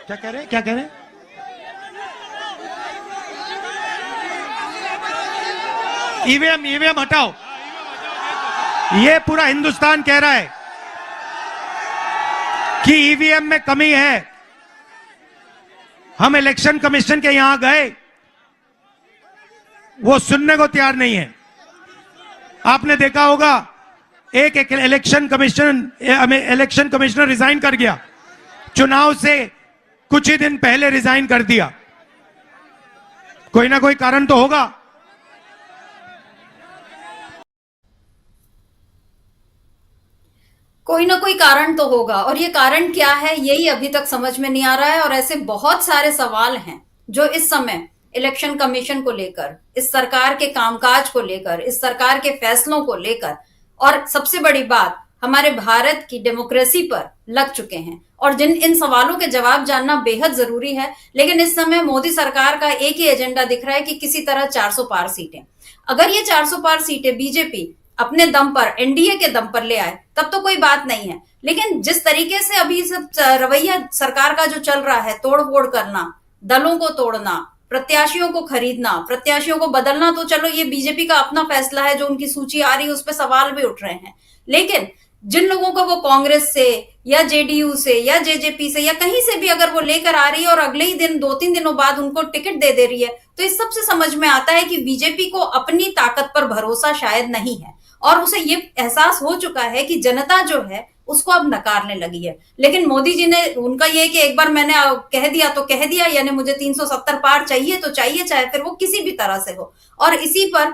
Speaker 4: क्या कह रहे हैं, क्या कह रहे हैं? ईवीएम ईवीएम हटाओ, ये पूरा हिंदुस्तान कह रहा है कि ईवीएम में कमी है। हम इलेक्शन कमीशन के यहां गए, वो सुनने को तैयार नहीं है। आपने देखा होगा एक इलेक्शन कमिश्नर रिजाइन कर गया, चुनाव से कुछ ही दिन पहले रिजाइन कर दिया। कोई ना कोई कारण तो होगा।
Speaker 1: कोई ना कोई कारण तो होगा, और ये कारण क्या है यही अभी तक समझ में नहीं आ रहा है। और ऐसे बहुत सारे सवाल हैं जो इस समय इलेक्शन कमीशन को लेकर, इस सरकार के कामकाज को लेकर, इस सरकार के फैसलों को लेकर, और सबसे बड़ी बात हमारे भारत की डेमोक्रेसी पर लग चुके हैं। और जिन इन सवालों के जवाब जानना बेहद जरूरी है। लेकिन इस समय मोदी सरकार का एक ही एजेंडा दिख रहा है कि किसी तरह 400 पार सीटें। अगर ये 400 पार सीटें बीजेपी अपने दम पर, एनडीए के दम पर ले आए तब तो कोई बात नहीं है। लेकिन जिस तरीके से अभी सब रवैया सरकार का जो चल रहा है, तोड़ फोड़ करना, दलों को तोड़ना, प्रत्याशियों को खरीदना, प्रत्याशियों को बदलना, तो चलो ये बीजेपी का अपना फैसला है, जो उनकी सूची आ रही है उस पर सवाल भी उठ रहे हैं। लेकिन जिन लोगों को वो कांग्रेस से या जेडीयू से या जेजेपी से या कहीं से भी अगर वो लेकर आ रही है और अगले ही दिन 2-3 दिनों बाद उनको टिकट दे रही है, तो इस सबसे समझ में आता है कि बीजेपी को अपनी ताकत पर भरोसा शायद नहीं है। और उसे ये एहसास हो चुका है कि जनता जो है उसको अब नकारने लगी है। लेकिन मोदी जी ने, उनका ये कि एक बार मैंने कह दिया तो कह दिया, यानी मुझे 370 पार चाहिए तो चाहिए, चाहे फिर वो किसी भी तरह से हो। और इसी पर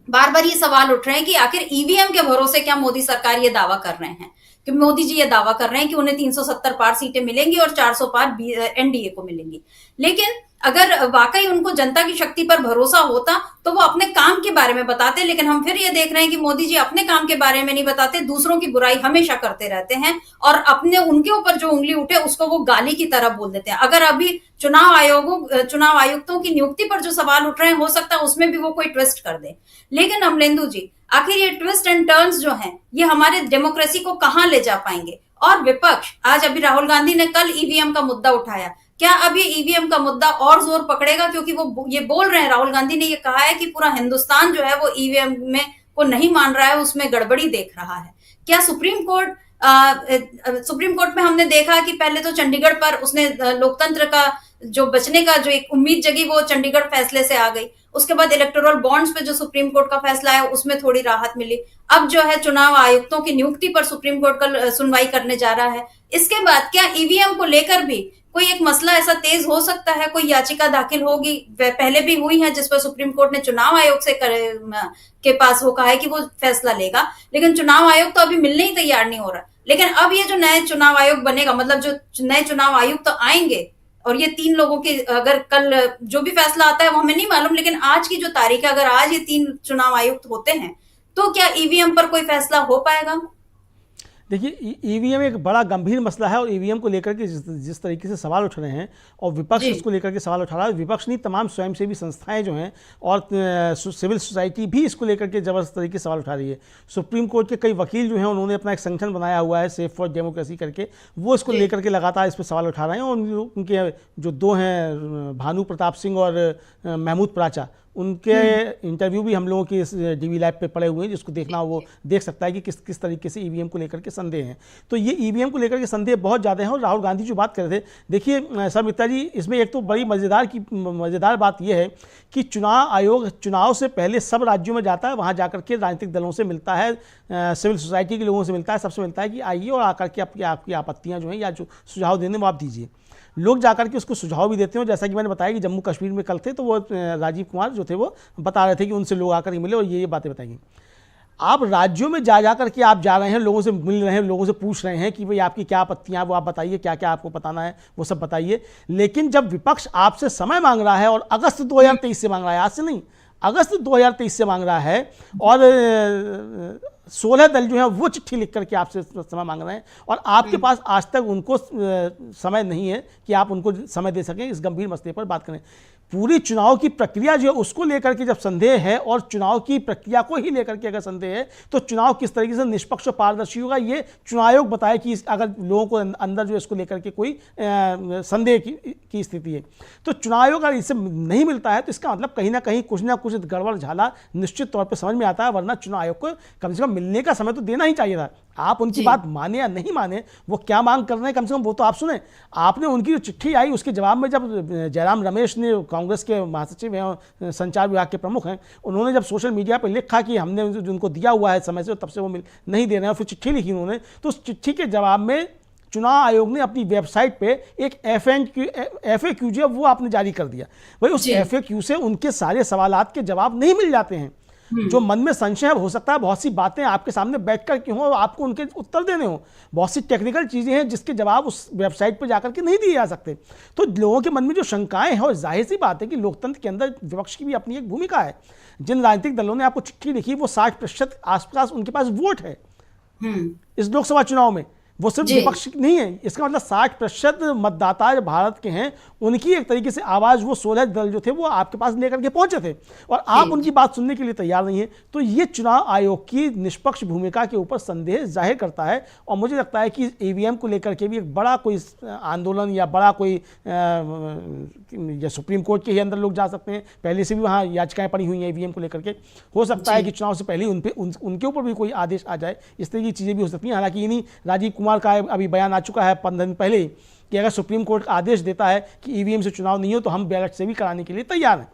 Speaker 1: बार बार ये सवाल उठ रहे हैं कि आखिर ईवीएम के भरोसे क्या मोदी सरकार ये दावा कर रहे हैं, कि मोदी जी ये दावा कर रहे हैं कि उन्हें 370 पार सीटें मिलेंगी और 400 पार एनडीए को मिलेंगी। लेकिन अगर वाकई उनको जनता की शक्ति पर भरोसा होता तो वो अपने काम के बारे में बताते। लेकिन हम फिर ये देख रहे हैं कि मोदी जी अपने काम के बारे में नहीं बताते, दूसरों की बुराई हमेशा करते रहते हैं और अपने उनके ऊपर जो उंगली उठे उसको वो गाली की तरह बोल देते हैं। अगर अभी चुनाव आयुक्तों की नियुक्ति पर जो सवाल उठ रहे हैं, हो सकता है उसमें भी वो कोई ट्विस्ट कर दे। लेकिन अमलेंदु जी, आखिर ये ट्विस्ट एंड टर्न्स जो हैं, ये हमारे डेमोक्रेसी को कहां ले जा पाएंगे? और विपक्ष, आज अभी राहुल गांधी ने कल ईवीएम का मुद्दा उठाया, क्या अब ये ईवीएम का मुद्दा और जोर पकड़ेगा? क्योंकि वो ये बोल रहे हैं, राहुल गांधी ने ये कहा है कि पूरा हिंदुस्तान जो है वो ईवीएम में को नहीं मान रहा है, उसमें गड़बड़ी देख रहा है। क्या सुप्रीम कोर्ट में हमने देखा कि पहले तो चंडीगढ़ पर उसने लोकतंत्र का जो बचने का जो एक उम्मीद जगी, वो चंडीगढ़ फैसले से आ गई। उसके बाद इलेक्टोरल बॉन्ड्स पे जो सुप्रीम कोर्ट का फैसला है उसमें थोड़ी राहत मिली। अब जो है चुनाव आयुक्तों की नियुक्ति पर सुप्रीम कोर्ट कल सुनवाई करने जा रहा है। इसके बाद क्या ईवीएम को लेकर भी कोई एक मसला ऐसा तेज हो सकता है? कोई याचिका दाखिल होगी? पहले भी हुई है जिस पर सुप्रीम कोर्ट ने चुनाव आयोग से के पास वो कहा है कि वो फैसला लेगा, लेकिन चुनाव आयोग तो अभी मिलने ही तैयार नहीं हो रहा। लेकिन अब ये जो नए चुनाव आयोग बनेगा, मतलब जो नए चुनाव आयुक्त तो आएंगे, और ये 3 लोगों की अगर कल जो भी फैसला आता है वो हमें नहीं मालूम, लेकिन आज की जो तारीख है, अगर आज ये 3 चुनाव आयुक्त होते हैं तो क्या ईवीएम पर कोई फैसला हो पाएगा?
Speaker 3: देखिए, ईवीएम एक बड़ा गंभीर मसला है और ईवीएम को लेकर के जिस तरीके से सवाल उठ रहे हैं और विपक्ष इसको लेकर के सवाल उठा रहा है, विपक्ष नहीं, तमाम स्वयंसेवी संस्थाएं जो हैं और सिविल सोसाइटी भी इसको लेकर के जबरदस्त तरीके से सवाल उठा रही है। सुप्रीम कोर्ट के कई वकील जो हैं, उन्होंने अपना एक संगठन बनाया हुआ है, सेफ फॉर डेमोक्रेसी करके, वो इसको लेकर के लगातार इस पर सवाल उठा रहे हैं। और उनके जो 2 हैं, भानु प्रताप सिंह और महमूद पराचा, उनके इंटरव्यू भी हम लोगों के इस डीवी लाइव पे पड़े हुए हैं, जिसको देखना हो वो देख सकता है कि किस किस तरीके से ईवीएम को लेकर के संदेह हैं। तो ये ईवीएम को लेकर के संदेह बहुत ज़्यादा है। और राहुल गांधी जो बात कर रहे थे, देखिए सर मित्रा जी, इसमें एक तो बड़ी मज़ेदार बात यह है कि चुनाव आयोग चुनाव से पहले सब राज्यों में जाता है, वहाँ जाकर के राजनीतिक दलों से मिलता है, सिविल सोसाइटी के लोगों से मिलता है, सबसे मिलता है कि आइए और आकर के आपकी आपत्तियाँ जो हैं या जो सुझाव देने वो आप दीजिए। लोग जाकर के उसको सुझाव भी देते हैं। जैसा कि मैंने बताया कि जम्मू कश्मीर में कल थे तो वो राजीव कुमार जो थे वो बता रहे थे कि उनसे लोग आकर के मिले और ये बातें बताएंगे। आप राज्यों में जा करके आप जा रहे हैं, लोगों से मिल रहे हैं, लोगों से पूछ रहे हैं कि भाई आपकी क्या आपत्तियां, वो आप बताइए, क्या क्या आपको बताना है वो सब बताइए। लेकिन जब विपक्ष आपसे समय मांग रहा है और अगस्त 2023 से मांग रहा है, आज से नहीं, अगस्त 2023 से मांग रहा है, और 16 दल जो है वो चिट्ठी लिख करके आपसे समय मांग रहे हैं, और आपके पास आज तक उनको समय नहीं है कि आप उनको समय दे सकें इस गंभीर मसले पर बात करें। पूरी चुनाव की प्रक्रिया जो है उसको लेकर के जब संदेह है, और चुनाव की प्रक्रिया को ही लेकर के अगर संदेह है, तो चुनाव किस तरीके से निष्पक्ष और पारदर्शी होगा ये चुनाव आयोग बताए कि अगर लोगों को अंदर जो है इसको लेकर के कोई संदेह की स्थिति है। तो चुनाव आयोग अगर इससे नहीं मिलता है तो इसका मतलब कहीं ना कुछ गड़बड़ झाला निश्चित तौर पर समझ में आता है। वरना चुनाव आयोग को कम से कम मिलने का समय तो देना ही चाहिए था। आप उनकी बात माने या नहीं माने, वो क्या मांग कर रहे हैं कम से कम वो तो आप सुने। आपने उनकी जो चिट्ठी आई उसके जवाब में जब जयराम रमेश ने, कांग्रेस के महासचिव हैं, संचार विभाग के प्रमुख हैं, उन्होंने जब सोशल मीडिया पर लिखा कि हमने उनको दिया हुआ है समय से, तब से वो नहीं दे रहे हैं, फिर चिट्ठी लिखी उन्होंने, तो उस चिट्ठी के जवाब में चुनाव आयोग ने अपनी वेबसाइट पे एक FAQ जो वो आपने जारी कर दिया। भाई उस FAQ से उनके सारे सवालात के जवाब नहीं मिल जाते हैं। जो मन में संशय हो सकता है, बहुत सी बातें आपके सामने बैठकर क्यों हो, आपको उनके उत्तर देने हो, बहुत सी टेक्निकल चीजें हैं जिसके जवाब उस वेबसाइट पर जाकर के नहीं दिए जा सकते। तो लोगों के मन में जो शंकाएं हैं, और जाहिर सी बात है कि लोकतंत्र के अंदर विपक्ष की भी अपनी एक भूमिका है। जिन राजनीतिक दलों ने आपको चिट्ठी लिखी वो 60% आसपास उनके पास वोट है इस लोकसभा चुनाव में, वो सिर्फ विपक्ष नहीं है। इसका मतलब 60% मतदाता जो भारत के हैं उनकी एक तरीके से आवाज वो 16 दल जो थे वो आपके पास लेकर के पहुंचे थे, और आप उनकी बात सुनने के लिए तैयार नहीं है। तो ये चुनाव आयोग की निष्पक्ष भूमिका के ऊपर संदेह जाहिर करता है। और मुझे लगता है कि ईवीएम को लेकर के भी एक बड़ा कोई आंदोलन या बड़ा कोई या सुप्रीम कोर्ट के ही अंदर लोग जा सकते हैं, पहले से भी वहाँ याचिकाएं पड़ी हुई हैं ईवीएम को लेकर के। हो सकता है कि चुनाव से पहले उनके ऊपर भी कोई आदेश आ जाए, इस तरह की चीज़ें भी हो सकती हैं। हालांकि इन्हीं राजीव कुमार का अभी बयान आ चुका है 15 दिन पहले कि अगर सुप्रीम कोर्ट आदेश देता है कि ईवीएम से चुनाव नहीं हो तो हम बैलेट से भी कराने के लिए तैयार हैं।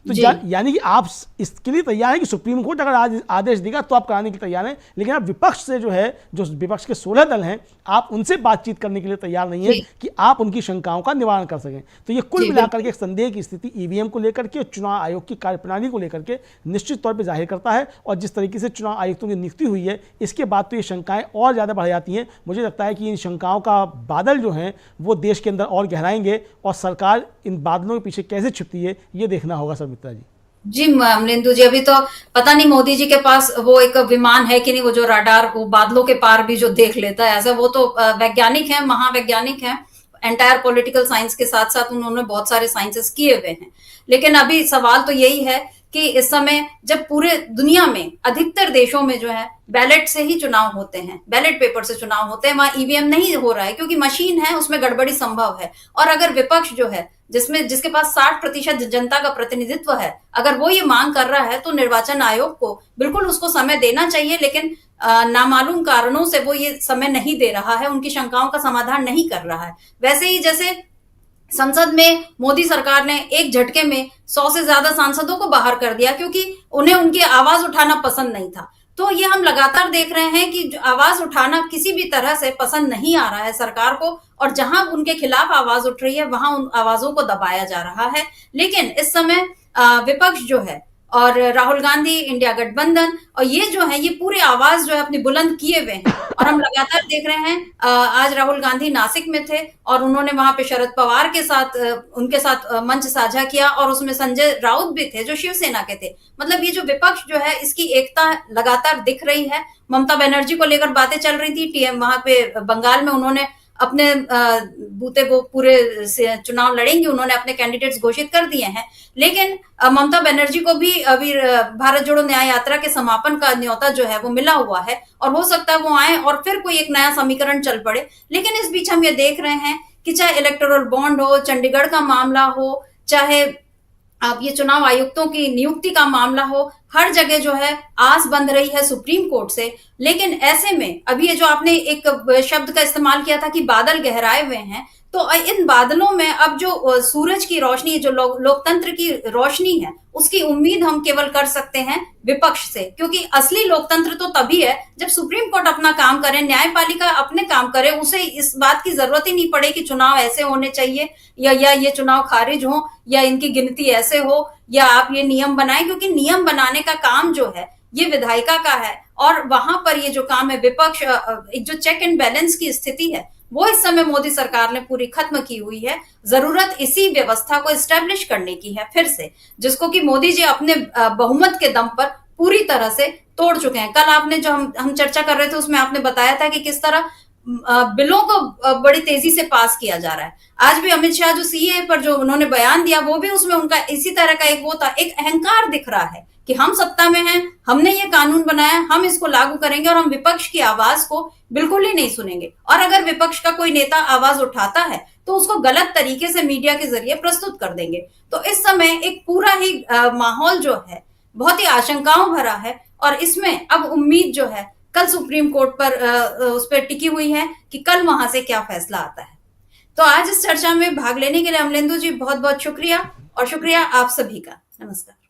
Speaker 3: तो यानी कि आप इसके लिए तैयार हैं कि सुप्रीम कोर्ट अगर आदेश देगा तो आप कराने के लिए तैयार हैं, लेकिन आप विपक्ष से जो है, जो विपक्ष के 16 दल हैं, आप उनसे बातचीत करने के लिए तैयार नहीं है कि आप उनकी शंकाओं का निवारण कर सकें। तो ये कुल मिलाकर के एक संदेह की स्थिति ईवीएम को लेकर के, चुनाव आयोग की कार्यप्रणाली को लेकर के निश्चित तौर पर जाहिर करता है। और जिस तरीके से चुनाव आयुक्तों की नियुक्ति हुई है, इसके बाद तो ये शंकाएं और ज़्यादा बढ़ जाती हैं। मुझे लगता है कि इन शंकाओं का बादल जो हैं वो देश के अंदर और गहराएंगे, और सरकार इन बादलों के पीछे कैसे छिपती है ये देखना होगा सर मित्रा जी।
Speaker 1: जी अमलेंदु जी, अभी तो पता नहीं मोदी जी के पास वो एक विमान है कि नहीं, वो जो राडार वो बादलों के पार भी जो देख लेता है ऐसा। वो तो वैज्ञानिक है, महावैज्ञानिक है, एंटायर पॉलिटिकल साइंस के साथ साथ उन्होंने बहुत सारे साइंसेस किए हुए हैं। लेकिन अभी सवाल तो यही है कि इस समय जब पूरे दुनिया में अधिकतर देशों में जो है बैलेट से ही चुनाव होते हैं, बैलेट पेपर से चुनाव होते हैं, वहां ईवीएम नहीं हो रहा है क्योंकि मशीन है, उसमें गड़बड़ी संभव है। और अगर विपक्ष जो है जिसके पास 60% जनता का प्रतिनिधित्व है, अगर वो ये मांग कर रहा है तो निर्वाचन आयोग को बिल्कुल उसको समय देना चाहिए। लेकिन नामालूम कारणों से वो ये समय नहीं दे रहा है, उनकी शंकाओं का समाधान नहीं कर रहा है। वैसे ही जैसे संसद में मोदी सरकार ने एक झटके में 100 से ज्यादा सांसदों को बाहर कर दिया क्योंकि उन्हें उनकी आवाज उठाना पसंद नहीं था। तो ये हम लगातार देख रहे हैं कि आवाज उठाना किसी भी तरह से पसंद नहीं आ रहा है सरकार को, और जहां उनके खिलाफ आवाज उठ रही है वहां उन आवाजों को दबाया जा रहा है। लेकिन इस समय विपक्ष जो है और राहुल गांधी, इंडिया गठबंधन और ये जो है ये पूरी आवाज जो है अपनी बुलंद किए हुए हैं। और हम लगातार देख रहे हैं, आज राहुल गांधी नासिक में थे और उन्होंने वहां पे शरद पवार के साथ उनके साथ मंच साझा किया, और उसमें संजय राउत भी थे जो शिवसेना के थे। मतलब ये जो विपक्ष जो है इसकी एकता लगातार दिख रही है। ममता बनर्जी को लेकर बातें चल रही थी, टीएम वहां पे बंगाल में उन्होंने अपने बूते वो पूरे चुनाव लड़ेंगे, उन्होंने अपने कैंडिडेट्स घोषित कर दिए हैं। लेकिन ममता बनर्जी को भी अभी भारत जोड़ो न्याय यात्रा के समापन का न्योता जो है वो मिला हुआ है, और हो सकता है वो आए और फिर कोई एक नया समीकरण चल पड़े। लेकिन इस बीच हम ये देख रहे हैं कि चाहे इलेक्टोरल बॉन्ड हो, चंडीगढ़ का मामला हो, चाहे अब ये चुनाव आयुक्तों की नियुक्ति का मामला हो, हर जगह जो है आस बंध रही है सुप्रीम कोर्ट से। लेकिन ऐसे में अभी ये जो आपने एक शब्द का इस्तेमाल किया था कि बादल गहराए हुए हैं, तो इन बादलों में अब जो सूरज की रोशनी, जो लोकतंत्र की रोशनी है, उसकी उम्मीद हम केवल कर सकते हैं विपक्ष से, क्योंकि असली लोकतंत्र तो तभी है जब सुप्रीम कोर्ट अपना काम करे, न्यायपालिका अपने काम करे, उसे इस बात की जरूरत ही नहीं पड़े कि चुनाव ऐसे होने चाहिए या ये चुनाव खारिज हो या इनकी गिनती ऐसे हो या आप ये नियम बनाएं, क्योंकि नियम बनाने का काम जो है ये विधायिका का है। और वहां पर ये जो काम है विपक्ष, एक जो चेक एंड बैलेंस की स्थिति है वो इस समय मोदी सरकार ने पूरी खत्म की हुई है। जरूरत इसी व्यवस्था को एस्टेब्लिश करने की है फिर से, जिसको कि मोदी जी अपने बहुमत के दम पर पूरी तरह से तोड़ चुके हैं। कल आपने जो हम चर्चा कर रहे थे उसमें आपने बताया था कि किस तरह बिलों को बड़ी तेजी से पास किया जा रहा है। आज भी अमित शाह जो सीए पर जो उन्होंने बयान दिया, वो भी उसमें उनका इसी तरह का एक वो था, एक अहंकार दिख रहा है कि हम सत्ता में हैं, हमने ये कानून बनाया, हम इसको लागू करेंगे और हम विपक्ष की आवाज को बिल्कुल ही नहीं सुनेंगे। और अगर विपक्ष का कोई नेता आवाज उठाता है तो उसको गलत तरीके से मीडिया के जरिए प्रस्तुत कर देंगे। तो इस समय एक पूरा ही माहौल जो है बहुत ही आशंकाओं भरा है और इसमें अब उम्मीद जो है कल सुप्रीम कोर्ट पर उस पर टिकी हुई है कि कल वहां से क्या फैसला आता है। तो आज इस चर्चा में भाग लेने के लिए अमलेंदु जी बहुत बहुत शुक्रिया, और शुक्रिया आप सभी का। नमस्कार।